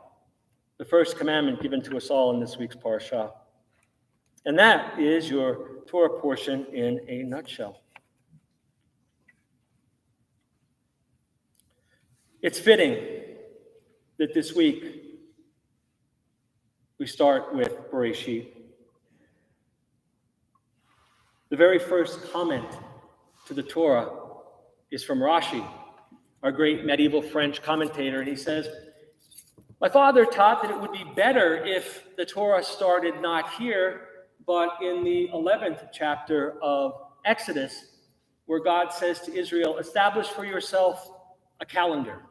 The first commandment given to us all in this week's parsha. And that is your Torah portion in a nutshell. It's fitting that this week we start with Bereshit. The very first comment to the Torah is from Rashi, our great medieval French commentator, and he says, my father taught that it would be better if the Torah started not here, but in the 11th chapter of Exodus, where God says to Israel, establish for yourself a calendar,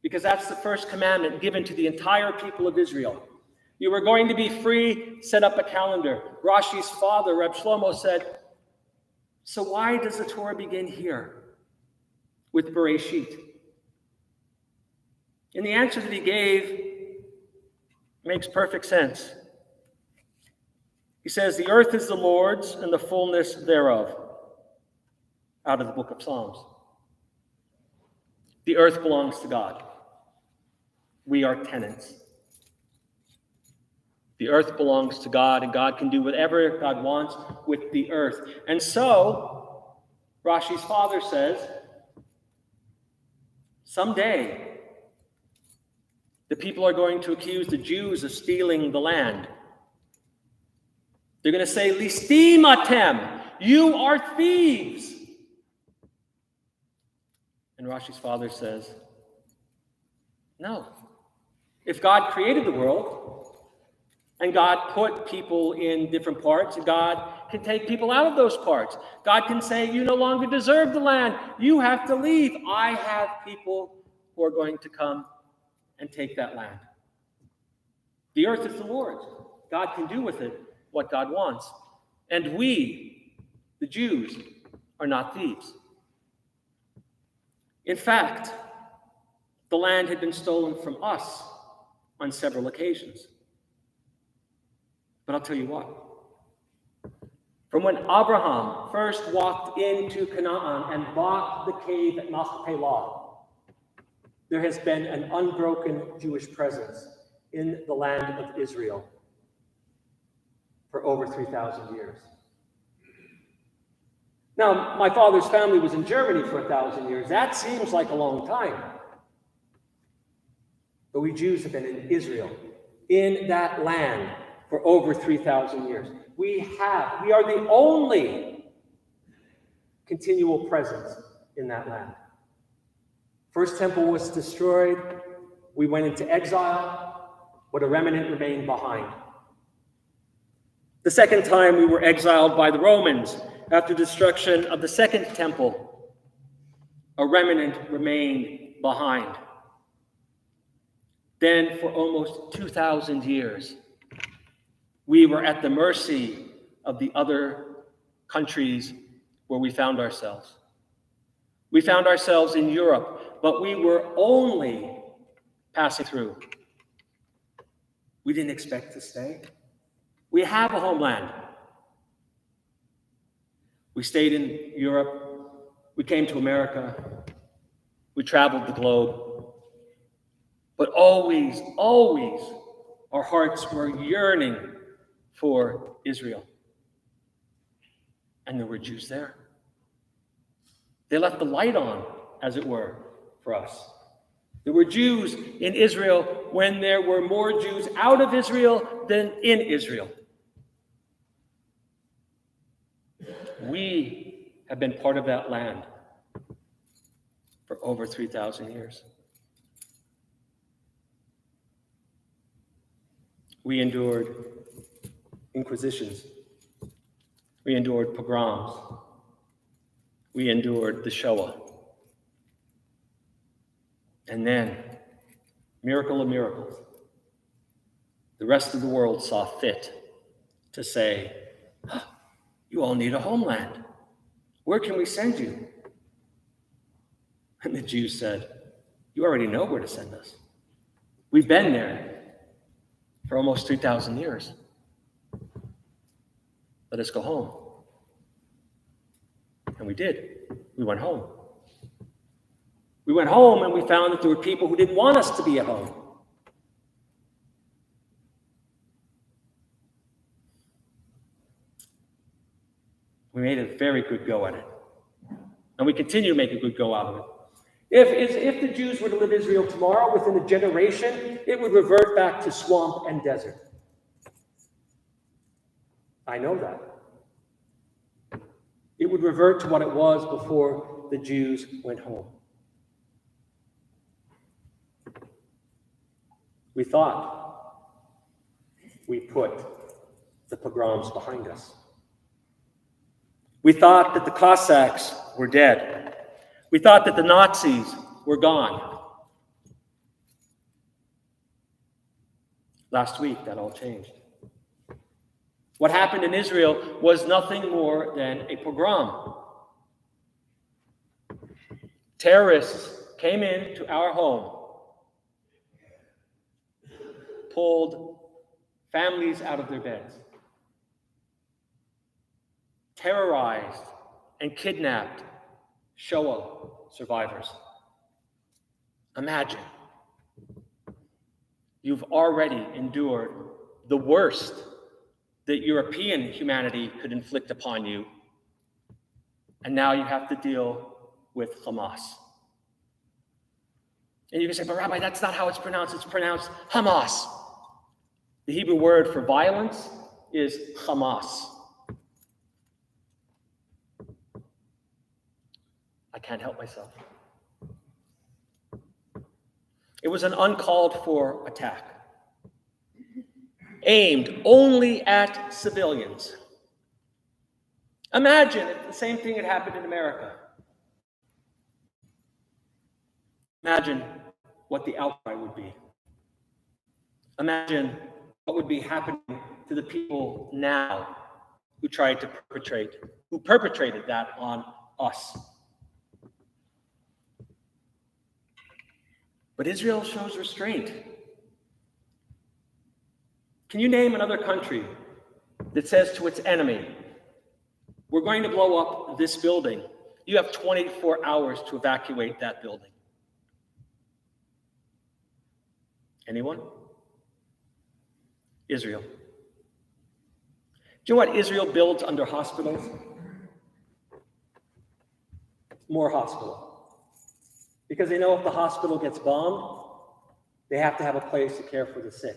because that's the first commandment given to the entire people of Israel. You were going to be free, set up a calendar. Rashi's father, Reb Shlomo, said, so why does the Torah begin here with Bereshit? And the answer that he gave makes perfect sense. He says, the earth is the Lord's and the fullness thereof, out of the book of Psalms. The earth belongs to God. We are tenants. The earth belongs to God, and God can do whatever God wants with the earth. And so, Rashi's father says, someday, the people are going to accuse the Jews of stealing the land. They're going to say, Listim atem, you are thieves. And Rashi's father says, no. If God created the world, and God put people in different parts, and God can take people out of those parts. God can say, you no longer deserve the land. You have to leave. I have people who are going to come and take that land. The earth is the Lord's. God can do with it what God wants. And we, the Jews, are not thieves. In fact, the land had been stolen from us on several occasions. But I'll tell you what. From when Abraham first walked into Canaan and bought the cave at Machpelah, there has been an unbroken Jewish presence in the land of Israel for over 3,000 years. Now, my father's family was in Germany for 1,000 years. That seems like a long time. But we Jews have been in Israel, in that land, for over 3,000 years. We are the only continual presence in that land. First temple was destroyed. We went into exile, but a remnant remained behind. The second time we were exiled by the Romans after destruction of the second temple, a remnant remained behind. then for almost 2,000 years, we were at the mercy of the other countries where we found ourselves. We found ourselves in Europe, but we were only passing through. We didn't expect to stay. We have a homeland. We stayed in Europe. We came to America. We traveled the globe. But always, always, our hearts were yearning for Israel. And there were Jews there. They left the light on, as it were, for us. There were Jews in Israel when there were more Jews out of Israel than in Israel. We have been part of that land for over 3,000 years. We endured inquisitions. We endured pogroms. We endured the Shoah. And then, miracle of miracles, the rest of the world saw fit to say, you all need a homeland. Where can we send you? And the Jews said, you already know where to send us. We've been there for almost 3,000 years. Let us go home. And we did. We went home. We went home and we found that there were people who didn't want us to be at home. We made a very good go at it. And we continue to make a good go out of it. If the Jews were to live in Israel tomorrow, within a generation, it would revert back to swamp and desert. I know that. It would revert to what it was before the Jews went home. We thought we put the pogroms behind us. We thought that the Cossacks were dead. We thought that the Nazis were gone. Last week, that all changed. What happened in Israel was nothing more than a pogrom. Terrorists came into our home, pulled families out of their beds, terrorized and kidnapped Shoah survivors. Imagine, you've already endured the worst that European humanity could inflict upon you, and now you have to deal with Hamas. And you can say, but Rabbi, that's not how it's pronounced. It's pronounced Hamas. The Hebrew word for violence is Hamas. I can't help myself. It was an uncalled for attack, aimed only at civilians. Imagine if the same thing had happened in America. Imagine what the outcry would be. Imagine what would be happening to the people now who perpetrated that on us. But Israel shows restraint. Can you name another country that says to its enemy, we're going to blow up this building. You have 24 hours to evacuate that building? Anyone? Israel. Do you know what Israel builds under hospitals? More hospitals. Because they know if the hospital gets bombed, they have to have a place to care for the sick.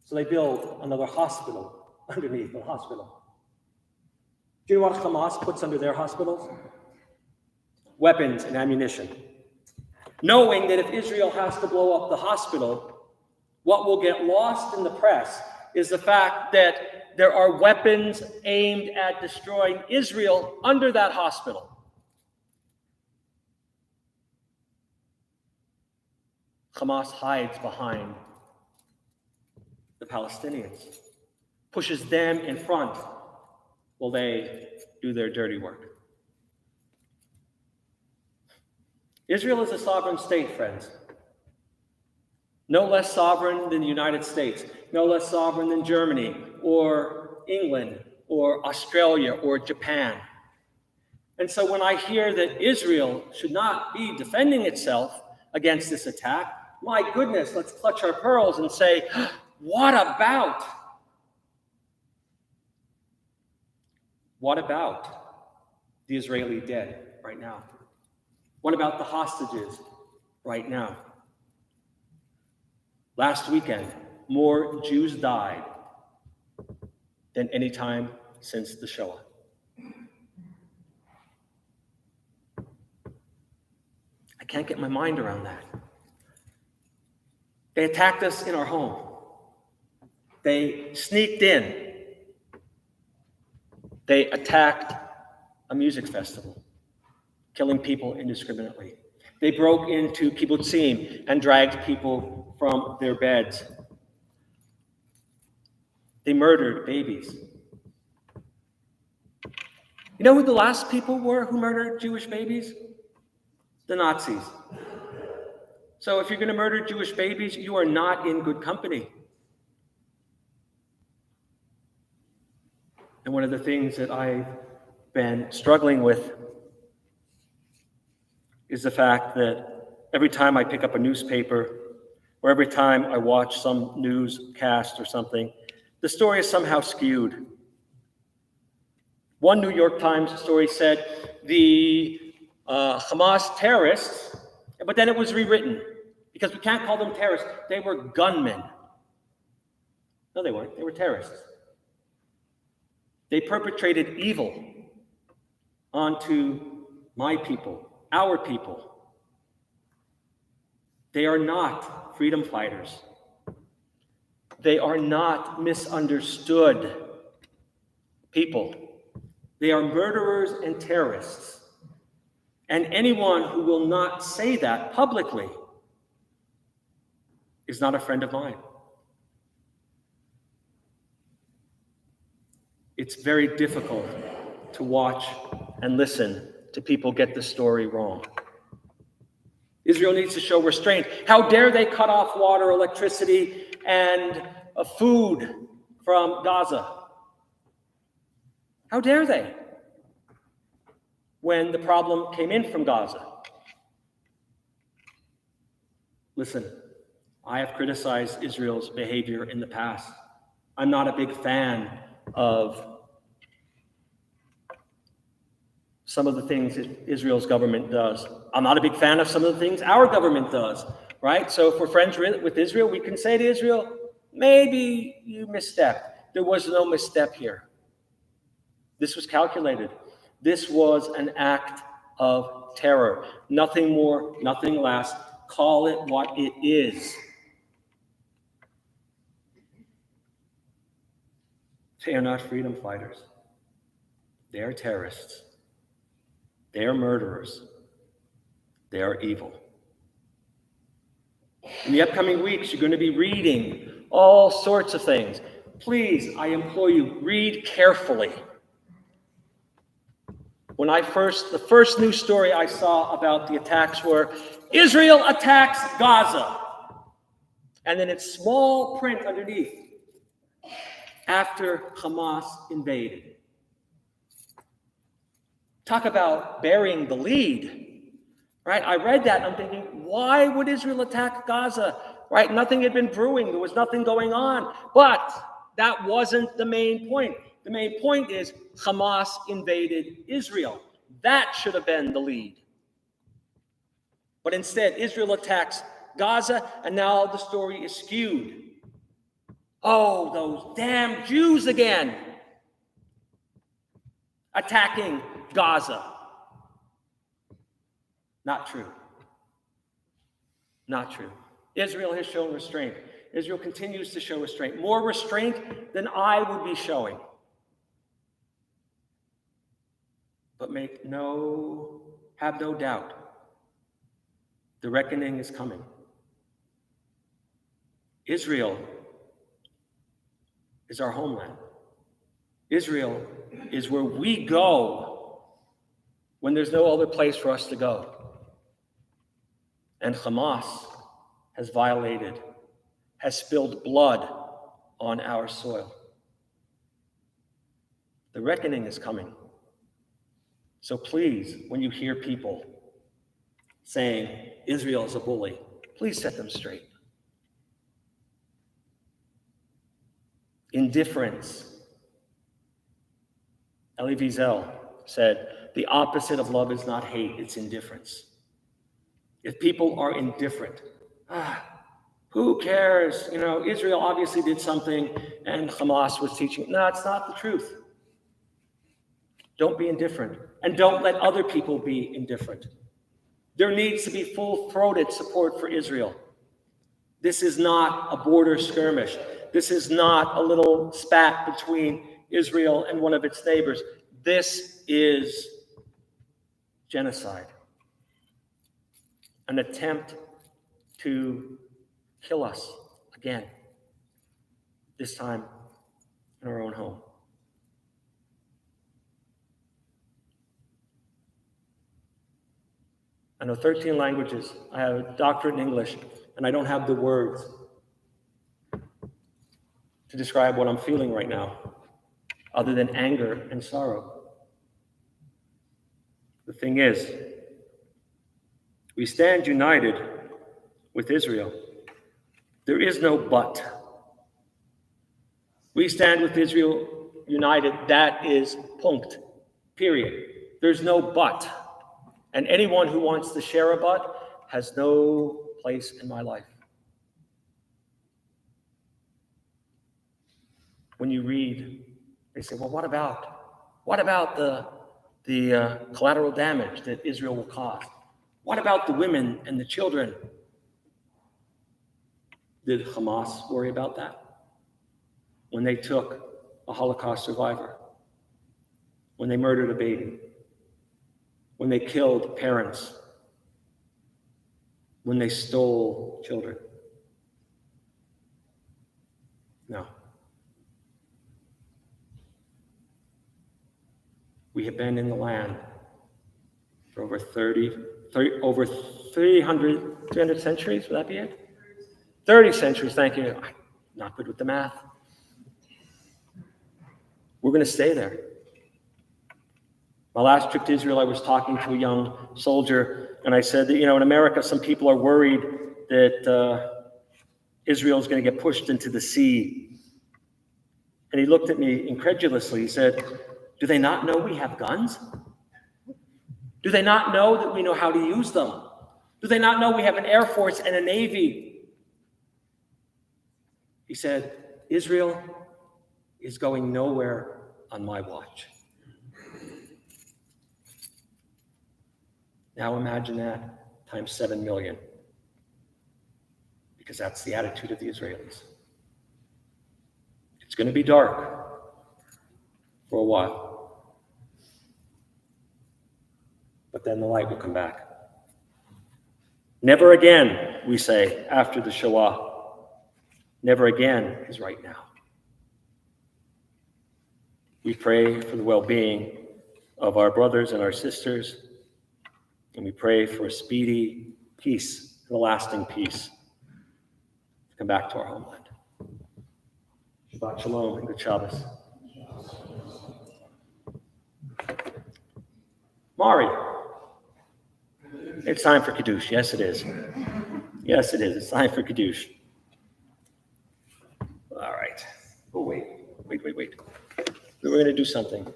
So they build another hospital underneath the hospital. Do you know what Hamas puts under their hospitals? Weapons and ammunition. Knowing that if Israel has to blow up the hospital, what will get lost in the press is the fact that there are weapons aimed at destroying Israel under that hospital. Hamas hides behind the Palestinians, pushes them in front while they do their dirty work. Israel is a sovereign state, friends. No less sovereign than the United States, no less sovereign than Germany or England or Australia or Japan. And so when I hear that Israel should not be defending itself against this attack, my goodness, let's clutch our pearls and say, what about? What about the Israeli dead right now? What about the hostages right now? Last weekend, more Jews died than any time since the Shoah. I can't get my mind around that. They attacked us in our home. They sneaked in. They attacked a music festival, killing people indiscriminately. They broke into kibbutzim and dragged people from their beds. They murdered babies. You know who the last people were who murdered Jewish babies? The Nazis. So if you're going to murder Jewish babies, you are not in good company. And one of the things that I've been struggling with is the fact that every time I pick up a newspaper or every time I watch some newscast or something, the story is somehow skewed. One New York Times story said the Hamas terrorists, but then it was rewritten because we can't call them terrorists. They were gunmen. No, they weren't. They were terrorists. They perpetrated evil onto my people, our people. They are not freedom fighters. They are not misunderstood people. They are murderers and terrorists. And anyone who will not say that publicly is not a friend of mine. It's very difficult to watch and listen to people get the story wrong. Israel needs to show restraint. How dare they cut off water, electricity, and food from Gaza? How dare they? When the problem came in from Gaza. Listen, I have criticized Israel's behavior in the past. I'm not a big fan of some of the things that Israel's government does. I'm not a big fan of some of the things our government does, right? So if we're friends with Israel, we can say to Israel, maybe you misstepped. There was no misstep here. This was calculated. This was an act of terror. Nothing more, nothing less. Call it what it is. They are not freedom fighters. They are terrorists. They are murderers. They are evil. In the upcoming weeks, you're going to be reading all sorts of things. Please, I implore you, read carefully. The first news story I saw about the attacks were, Israel attacks Gaza. And then it's small print underneath, after Hamas invaded. Talk about burying the lead, right? I read that and I'm thinking, why would Israel attack Gaza, right? Nothing had been brewing. There was nothing going on. But that wasn't the main point. The main point is Hamas invaded Israel. That should have been the lead. But instead, Israel attacks Gaza, and now the story is skewed. Oh, those damn Jews again, attacking Gaza. Not true. Not true. Israel has shown restraint. Israel continues to show restraint. More restraint than I would be showing. But have no doubt, the reckoning is coming. Israel is our homeland. Israel is where we go when there's no other place for us to go. And Hamas has violated, has spilled blood on our soil. The reckoning is coming. So please, when you hear people saying Israel is a bully, please set them straight. Indifference. Elie Wiesel said, the opposite of love is not hate, it's indifference. If people are indifferent, who cares? You know, Israel obviously did something and Hamas was teaching. No, it's not the truth. Don't be indifferent. And don't let other people be indifferent. There needs to be full-throated support for Israel. This is not a border skirmish. This is not a little spat between Israel and one of its neighbors. This is genocide. An attempt to kill us again, this time in our own home. I know 13 languages. I have a doctorate in English, and I don't have the words to describe what I'm feeling right now, other than anger and sorrow. The thing is, we stand united with Israel. There is no but. We stand with Israel united. That is punkt, period. There's no but. And anyone who wants to share a but has no place in my life. When you read, they say, well, what about the collateral damage that Israel will cause? What about the women and the children? Did Hamas worry about that? When they took a Holocaust survivor, when they murdered a baby, when they killed parents, when they stole children? No. We have been in the land for over 300 centuries, would that be it? 30 centuries, thank you. I'm not good with the math. We're going to stay there. My last trip to Israel, I was talking to a young soldier, and I said that, you know, in America, some people are worried that Israel is going to get pushed into the sea. And he looked at me incredulously. He said, do they not know we have guns? Do they not know that we know how to use them? Do they not know we have an Air Force and a Navy? He said, Israel is going nowhere on my watch. Now imagine that times 7 million, because that's the attitude of the Israelis. It's going to be dark for a while, but then the light will come back. Never again, we say, after the Shoah. Never again is right now. We pray for the well-being of our brothers and our sisters, and we pray for a speedy peace and a lasting peace to come back to our homeland. Shabbat shalom and good Shabbos. Mari, it's time for Kiddush. Yes, it is. Yes, it is. It's time for Kiddush. All right. Oh, wait. We were going to do something.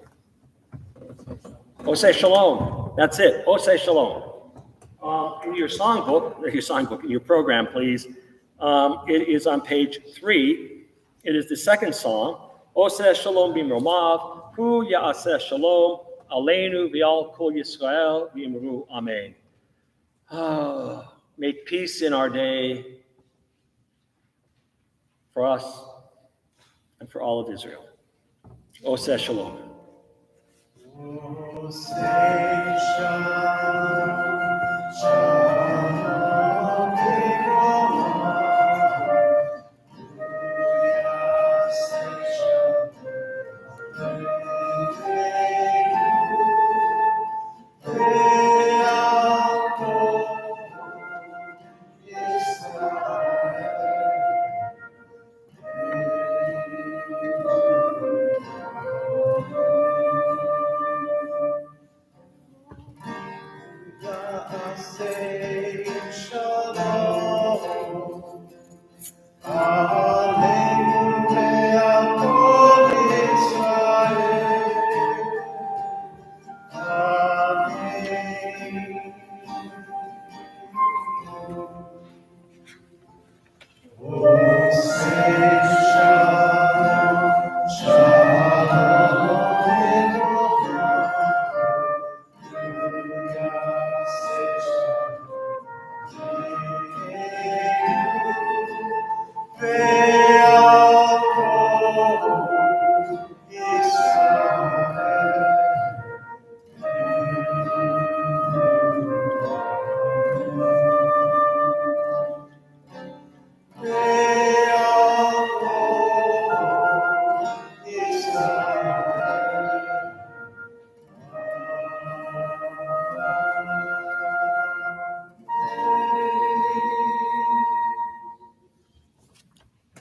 Oseh Shalom. That's it. Oseh Shalom. In your songbook, in your program, please. It is on page 3. It is the second song. Oseh Shalom b'mromav, hu ya'aseh shalom, aleinu v'al kol Yisrael v'imru amen. Make peace in our day for us and for all of Israel. Oseh Shalom. Oseh Shalom, Shalom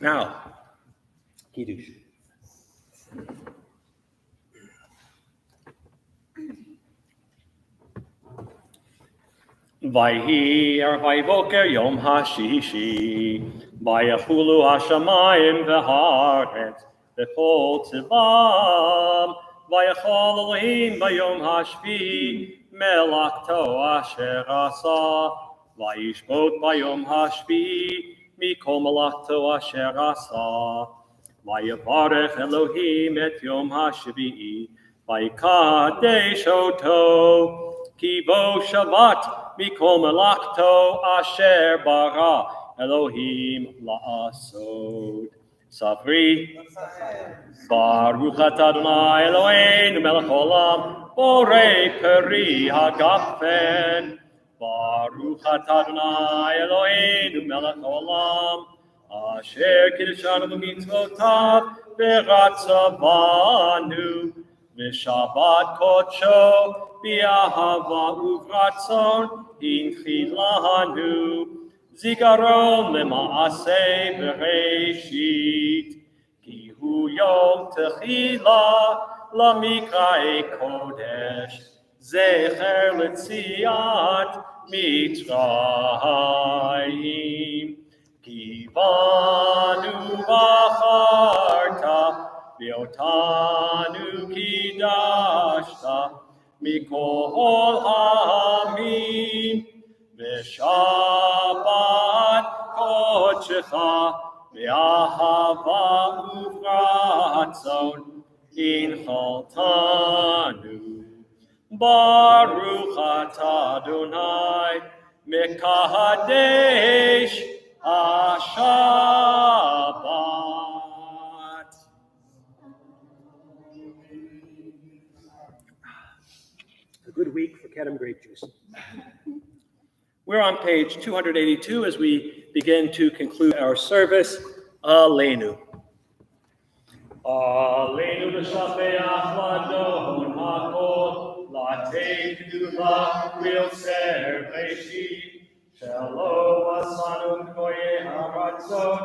Now, Kiddush. Vayhi Arvai Boker Yom Hashishi, Vayachulu Hashamayim V'Haaretz, V'Kol Tzivam, Vayachol Elohim Bayom Hashvi, Melachto Asher Asa, Vayishbot Bayom Hashvi, Mikol Melachto Asher Asa, Vayavarech Elohim et Yom Hashvi, Vayikadesh Oto, Ki bo Shabbat mikol melachto asher bara Elohim la'asod. Savri. Baruch atah Adonai Eloheinu melech olam borei peri hagafen. Baruch atah Adonai Eloheinu melech olam asher kiddushanu b'mitzvotav v'ratzavanu v'shabbat kodsho B'ahava uvratzon inchilanu zikaron lema'aseh bereshit ki hu yom techila lamikra'e kodesh zecher letziat mitzrayim ki banu bacharta v'otanu kidashta Mikol ha'amim v'shabbat kodshecha v'ahava uvratzon inchaltanu. Baruch atah Adonai mekadesh hashabbat. A good week for Kedem grape juice. We're on page 282 as we begin to conclude our service. Aleinu. Aleinu l'shapeach l'adon hakol la'tei kedula v'yoser b'eshit shelo asanu koye haratzon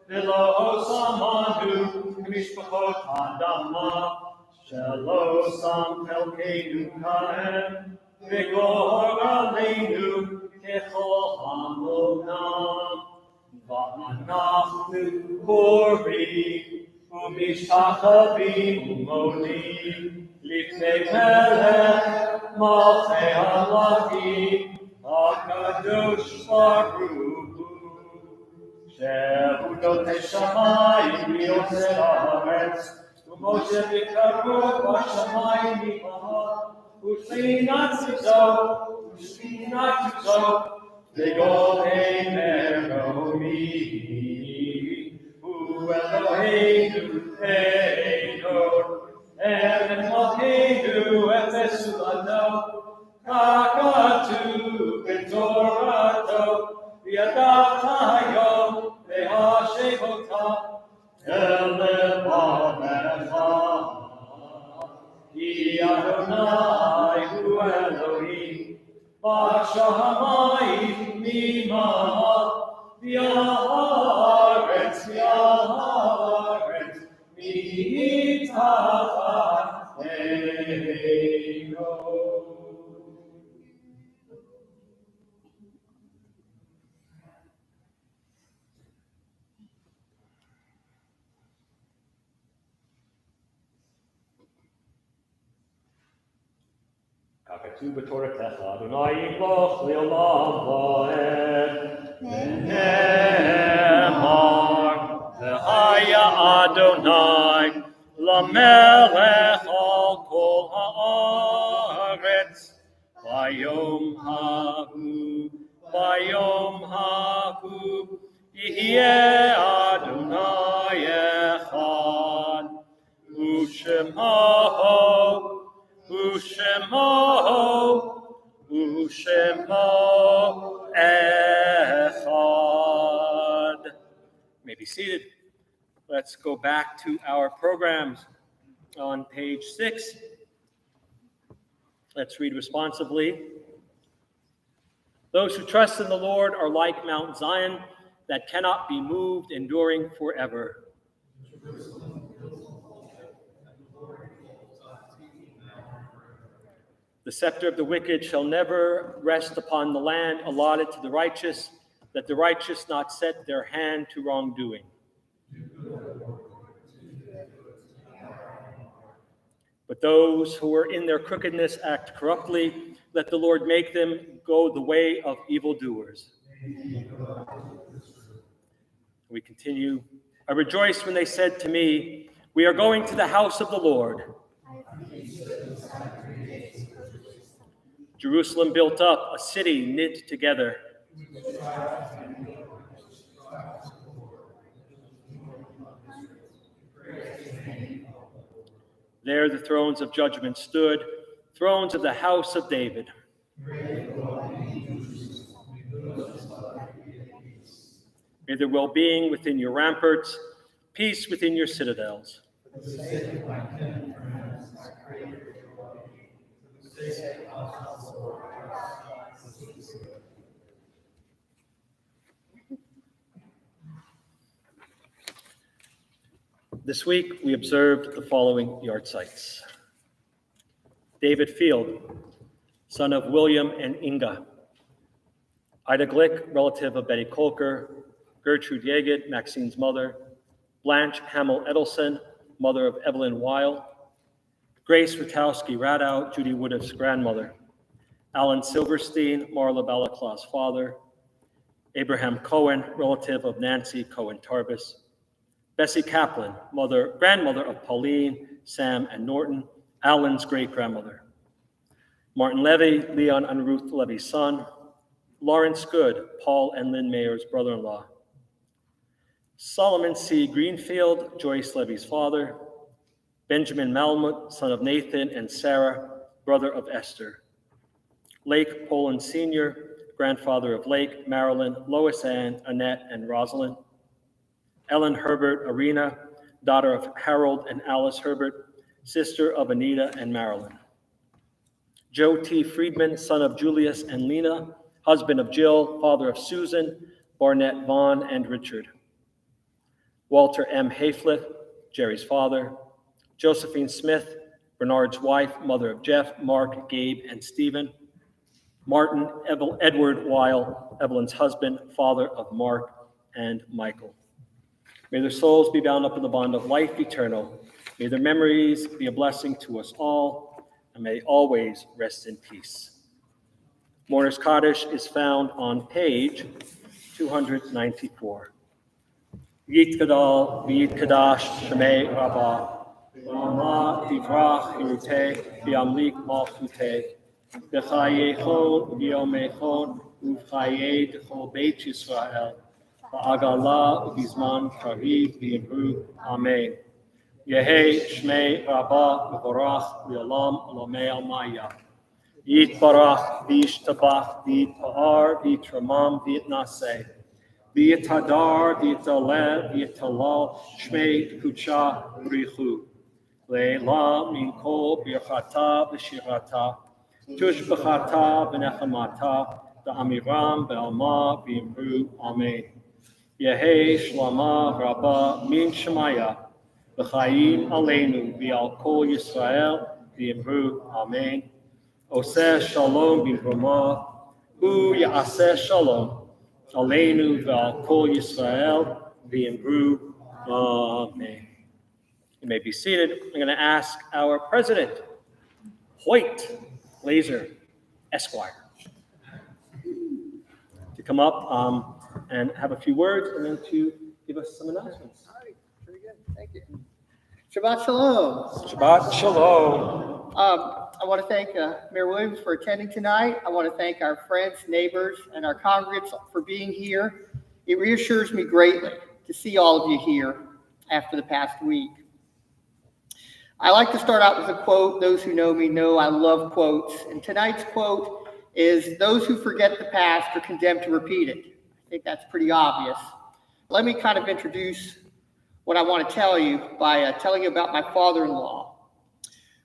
v'lo osamanu k'mishpachot hadama Shelo sam pelkeinu kahem, v'gor aleinu kechol hamonam. Va'anachnu korim, u'mishtachavim u'modim, lifnei melech malchei hamlakim, hakadosh baruch hu. Shehu notei shamayim v'yoser haaretz, Moshe v'karov v'shamayim v'chama u'shlinat tzuzo v'godei meromi u'Eloheinu eidor Eren malkeinu efesu lado kakatu v'torato v'yadav hayom v'hashevota Ki Adonai hu Elohim, b'shamayim mima'al, v'yaharetz mitachtateinu. Tu b'toratecha, Adonai yimloch le'olam va'ed. Ne'emar, v'haya Adonai, lamelech al kol ha'aretz. Vayom hahu, Yihye Adonai echad. U'shemo echad. You may be seated. Let's go back to our programs on page 6. Let's read responsively. Those who trust in the Lord are like Mount Zion that cannot be moved, enduring forever. The scepter of the wicked shall never rest upon the land allotted to the righteous, that the righteous not set their hand to wrongdoing. But those who are in their crookedness act corruptly. Let the Lord make them go the way of evildoers. We continue. I rejoiced when they said to me, we are going to the house of the Lord. Jerusalem built up, a city knit together. There the thrones of judgment stood, thrones of the house of David. May there well-being within your ramparts, peace within your citadels. This week, we observed the following yard sites. David Field, son of William and Inga. Ida Glick, relative of Betty Kolker. Gertrude Yeged, Maxine's mother. Blanche Hamill Edelson, mother of Evelyn Weil. Grace Rutowski Radow, Judy Woodruff's grandmother. Alan Silverstein, Marla Balaclaw's father. Abraham Cohen, relative of Nancy Cohen Tarbus. Bessie Kaplan, grandmother of Pauline, Sam, and Norton, Alan's great-grandmother. Martin Levy, Leon and Ruth Levy's son. Lawrence Good, Paul and Lynn Mayer's brother-in-law. Solomon C. Greenfield, Joyce Levy's father. Benjamin Malmut, son of Nathan and Sarah, brother of Esther. Lake Poland Sr., grandfather of Lake, Marilyn, Lois Ann, Annette, and Rosalind. Ellen Herbert Arena, daughter of Harold and Alice Herbert, sister of Anita and Marilyn. Joe T. Friedman, son of Julius and Lena, husband of Jill, father of Susan, Barnett Vaughn, and Richard. Walter M. Hayflith, Jerry's father. Josephine Smith, Bernard's wife, mother of Jeff, Mark, Gabe, and Stephen. Martin Edward Weil, Evelyn's husband, father of Mark and Michael. May their souls be bound up in the bond of life eternal. May their memories be a blessing to us all, and may always rest in peace. Mourner's Kaddish is found on page 294. Yit Gadol, V'yit Kadash, Shemei Rabbah, V'ama Divrach Hiruteh, V'yamlik Malchuteh, V'chayechon, V'yomechon, V'chayei D'chol Beit Yisrael, V'agala V'zman Kariv V'yimru, Amen. Yehi Shmei Rabbah V'vorach V'olam Olamei Almaya. Yitbarach V'yishtabach V'yitpa'ar V'yitramam V'yitnaseh. V'yitadar V'yitaleh V'yitalal Shmei Kucha Brichu. Le'la Min Kol Birchata V'shirata. Tushbachata V'nechamata. Da'amiram Be'alma V'yimru. Amen. Yehi Shlama Rabbah Min Shemaya. V'chayim Aleinu V'al Kol Yisrael V'yimru. Amen. Oseh Shalom B'Broma. Hu Ya'aseh Shalom. Aleinu V'al Kol Yisrael V'yimru. Amen. You may be seated. I'm going to ask our president, Hoyt Glazer, Esquire to come up and have a few words and then to give us some announcements. All right, pretty good. Thank you. Shabbat Shalom. Shabbat Shalom. I want to thank Mayor Williams for attending tonight. I want to thank our friends, neighbors, and our congregants for being here. It reassures me greatly to see all of you here after the past week. I like to start out with a quote. Those who know me know I love quotes. And tonight's quote is, "Those who forget the past are condemned to repeat it." I think that's pretty obvious. Let me kind of introduce what I want to tell you by telling you about my father-in-law.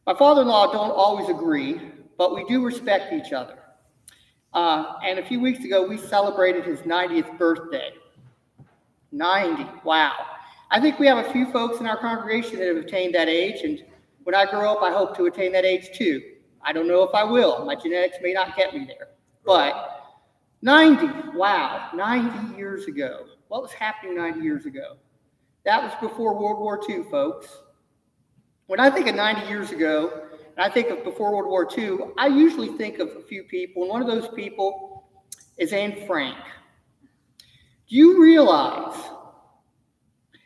My father-in-law don't always agree, but we do respect each other. And a few weeks ago, we celebrated his 90th birthday. 90, wow. I think we have a few folks in our congregation that have attained that age, and when I grow up, I hope to attain that age too. I don't know if I will. My genetics may not get me there. But 90, wow, 90 years ago. What was happening 90 years ago? That was before World War II, folks. When I think of 90 years ago, and I think of before World War II, I usually think of a few people, and one of those people is Anne Frank. Do you realize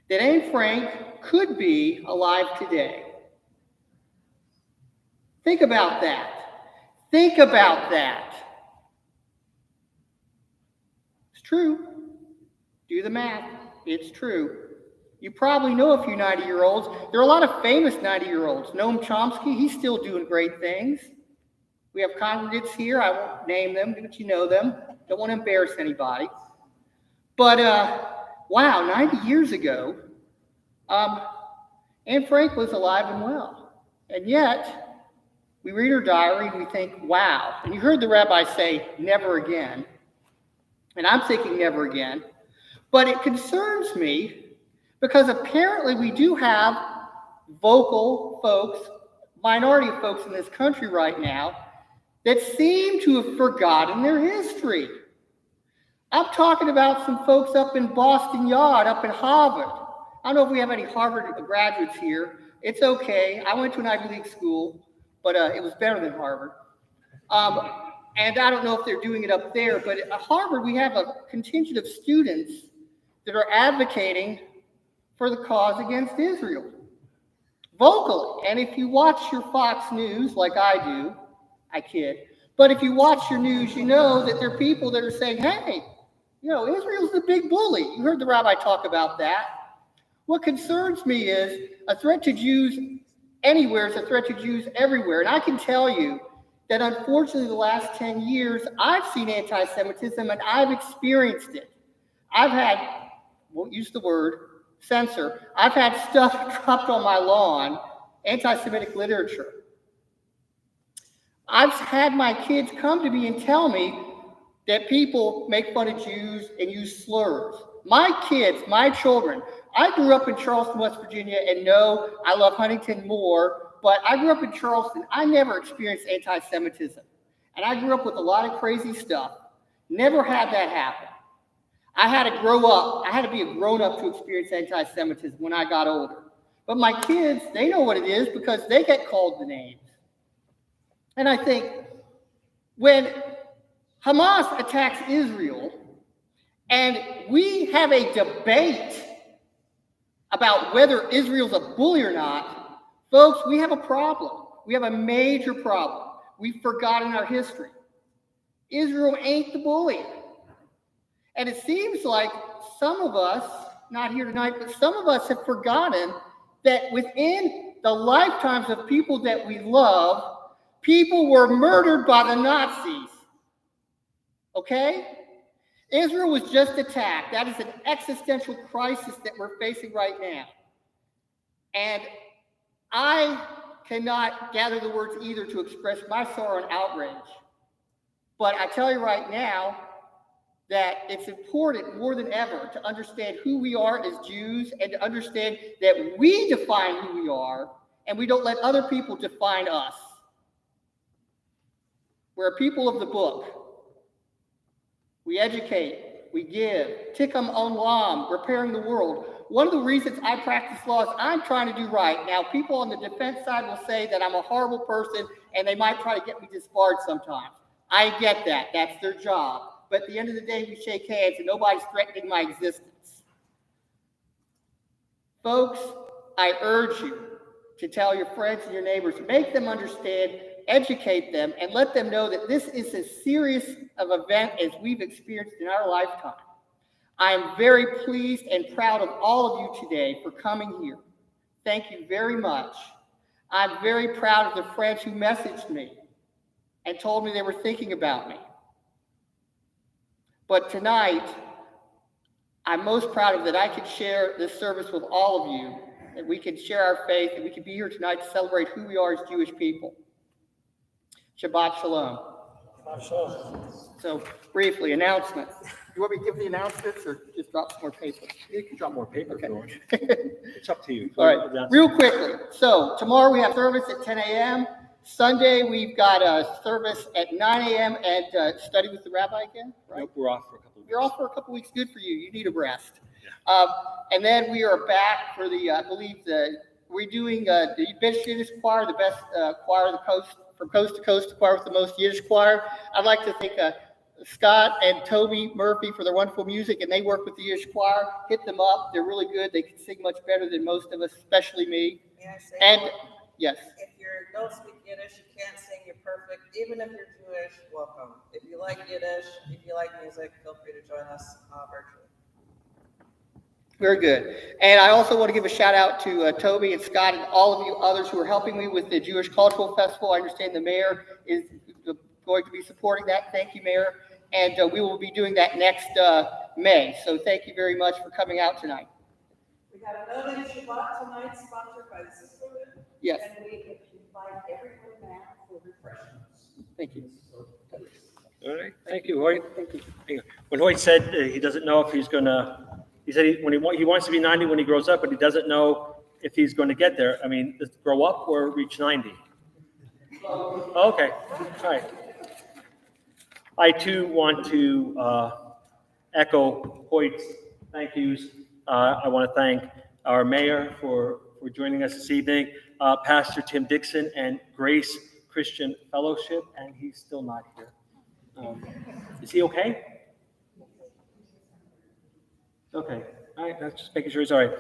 that Anne Frank could be alive today? Think about that. Think about that. It's true. Do the math. It's true. You probably know a few 90-year-olds. There are a lot of famous 90-year-olds. Noam Chomsky, he's still doing great things. We have congregants here. I won't name them, but you know them. Don't want to embarrass anybody. But, wow, 90 years ago, Anne Frank was alive and well. And yet, we read her diary and we think, wow. And you heard the rabbi say, never again. And I'm thinking never again. But it concerns me because apparently we do have vocal folks, minority of folks in this country right now that seem to have forgotten their history. I'm talking about some folks up in Boston Yard, up in Harvard. I don't know if we have any Harvard graduates here. It's okay. I went to an Ivy League school, but it was better than Harvard. And I don't know if they're doing it up there, but at Harvard, we have a contingent of students that are advocating for the cause against Israel, vocally. And if you watch your Fox News, like I do, I kid, but if you watch your news, you know that there are people that are saying, hey, you know, Israel's the big bully. You heard the rabbi talk about that. What concerns me is a threat to Jews anywhere is a threat to Jews everywhere. And I can tell you that unfortunately the last 10 years, I've seen anti-Semitism and I've experienced it. I've had, won't use the word, censor. I've had stuff dropped on my lawn, anti-Semitic literature. I've had my kids come to me and tell me that people make fun of Jews and use slurs. My kids, my children, I grew up in Charleston, West Virginia, and no, I love Huntington more, but I grew up in Charleston. I never experienced anti-Semitism. And I grew up with a lot of crazy stuff. Never had that happen. I had to grow up. I had to be a grown-up to experience anti-Semitism when I got older. But my kids, they know what it is because they get called the names. And I think when Hamas attacks Israel and we have a debate about whether Israel's a bully or not, folks, we have a problem. We have a major problem. We've forgotten our history. Israel ain't the bully. And it seems like some of us, not here tonight, but some of us have forgotten that within the lifetimes of people that we love, people were murdered by the Nazis. Okay? Israel was just attacked. That is an existential crisis that we're facing right now. And I cannot gather the words either to express my sorrow and outrage. But I tell you right now that it's important more than ever to understand who we are as Jews and to understand that we define who we are and we don't let other people define us. We're a people of the book. We educate, we give, tikkun olam, repairing the world. One of the reasons I practice law is I'm trying to do right. Now, people on the defense side will say that I'm a horrible person and they might try to get me disbarred sometimes. I get that. That's their job. But at the end of the day, we shake hands and nobody's threatening my existence. Folks, I urge you to tell your friends and your neighbors, make them understand, educate them, and let them know that this is as serious of an event as we've experienced in our lifetime. I am very pleased and proud of all of you today for coming here. Thank you very much. I'm very proud of the friends who messaged me and told me they were thinking about me. But tonight, I'm most proud of that I could share this service with all of you, that we can share our faith, and we can be here tonight to celebrate who we are as Jewish people. Shabbat Shalom. So briefly, announcements. You want me to give the announcements or just drop some more paper? You can drop more paper, Okay. George. It's up to you. All right, real quickly. So tomorrow we have service at 10 a.m. Sunday, we've got a service at 9 a.m. and study with the rabbi again, right? Nope, we're off for a couple of weeks. You're off for a couple weeks. Good for you. You need a rest. And then we are back for the, I believe, we're doing the best Yiddish choir, the best choir of the coast, from coast to coast, the choir with the most Yiddish choir. I'd like to thank Scott and Toby Murphy for their wonderful music, and they work with the Yiddish choir. Hit them up. They're really good. They can sing much better than most of us, especially me. May I say, And yes, if you don't speak Yiddish, you can't sing, you're perfect. Even if you're Jewish, welcome. If you like Yiddish, if you like music, feel free to join us virtually. very good. And I also want to give a shout out to Toby and Scott and all of you others who are helping me with the Jewish Cultural Festival. I understand the mayor is going to be supporting that. Thank you, Mayor. And we will be doing that next May. So thank you very much for coming out tonight. We got another Shabbat tonight sponsored by the Sisterhood. Yes, And we invite everyone back for refreshments. thank you. All right, thank you, Hoyt. Thank you. When Hoyt said he doesn't know if he's gonna, he said he wants to be 90 when he grows up, but he doesn't know if he's going to get there. I mean, does grow up or reach 90? Okay, all right. I too want to echo Hoyt's thank yous. I want to thank our mayor for joining us this evening, Pastor Tim Dixon and Grace Christian Fellowship, and he's still not here. Is he okay? Okay, all right, that's just making sure he's all right.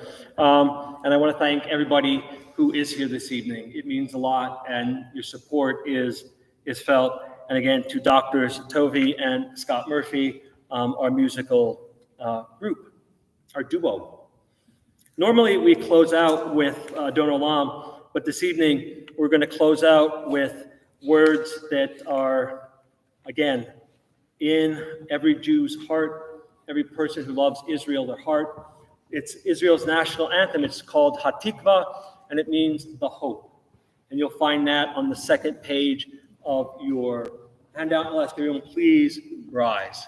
And I want to thank everybody who is here this evening. It means a lot, and your support is felt. And again, to Doctors Tovey and Scott Murphy, our musical group, our duo. Normally, we close out with Don Olam, but this evening, we're going to close out with words that are, again, in every Jew's heart, every person who loves Israel, their heart. It's Israel's national anthem. It's called Hatikva, and it means the hope. And you'll find that on the second page of your handout. I'll ask everyone, please rise.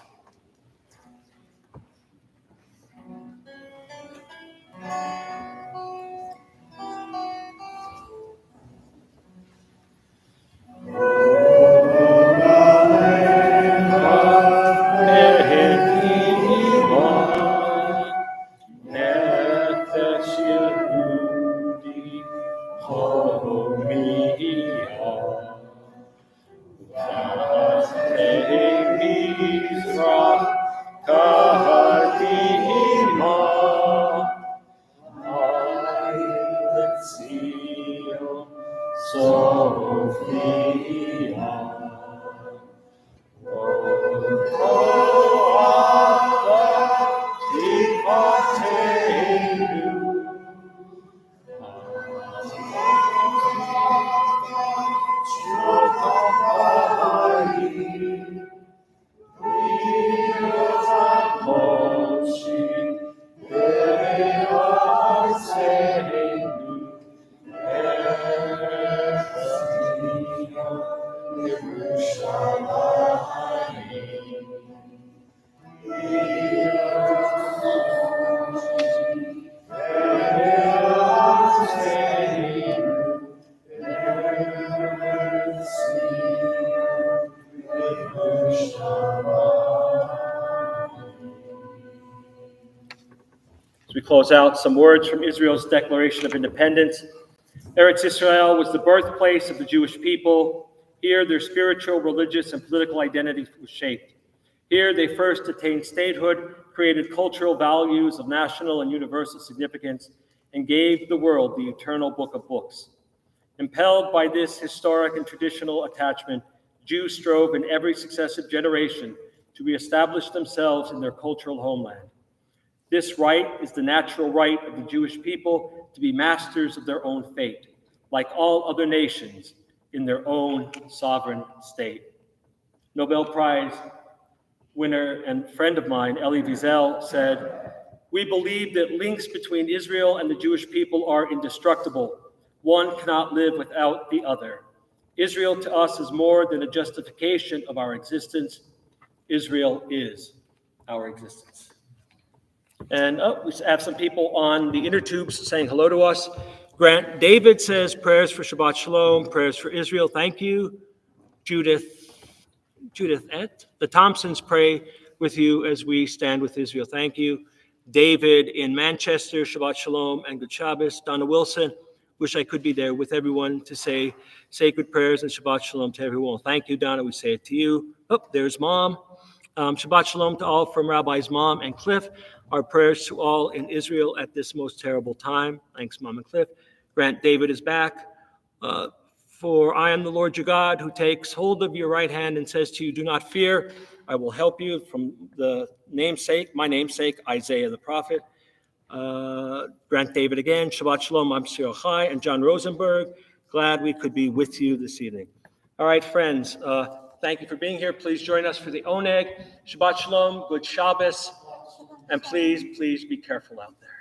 As we close out, some words from Israel's Declaration of Independence. Eretz Israel was the birthplace of the Jewish people. Here, their spiritual, religious, and political identity was shaped. Here, they first attained statehood, created cultural values of national and universal significance, and gave the world the eternal book of books. Impelled by this historic and traditional attachment, Jews strove in every successive generation to reestablish themselves in their cultural homeland. This right is the natural right of the Jewish people to be masters of their own fate, like all other nations, in their own sovereign state. Nobel Prize winner and friend of mine, Elie Wiesel, said, "We believe that links between Israel and the Jewish people are indestructible. One cannot live without the other. Israel to us is more than a justification of our existence. Israel is our existence." And we have some people on the inner tubes saying hello to us. Grant David says prayers for Shabbat Shalom, prayers for Israel. Thank you. Judith Et. The Thompsons pray with you as we stand with Israel. Thank you. David in Manchester, Shabbat Shalom and Good Shabbos. Donna Wilson, wish I could be there with everyone to say sacred prayers and Shabbat Shalom to everyone. Thank you, Donna. We say it to you. Oh, there's Mom. Shabbat Shalom to all from Rabbis Mom and Cliff. Our prayers to all in Israel at this most terrible time. Thanks, Mom and Cliff. Grant David is back. For I am the Lord your God who takes hold of your right hand and says to you, do not fear, I will help you, from my namesake, Isaiah the prophet. Grant David again, Shabbat Shalom, I'm Cyril Chai, and John Rosenberg. Glad we could be with you this evening. All right, friends, thank you for being here. Please join us for the Oneg. Shabbat Shalom, good Shabbos, and please be careful out there.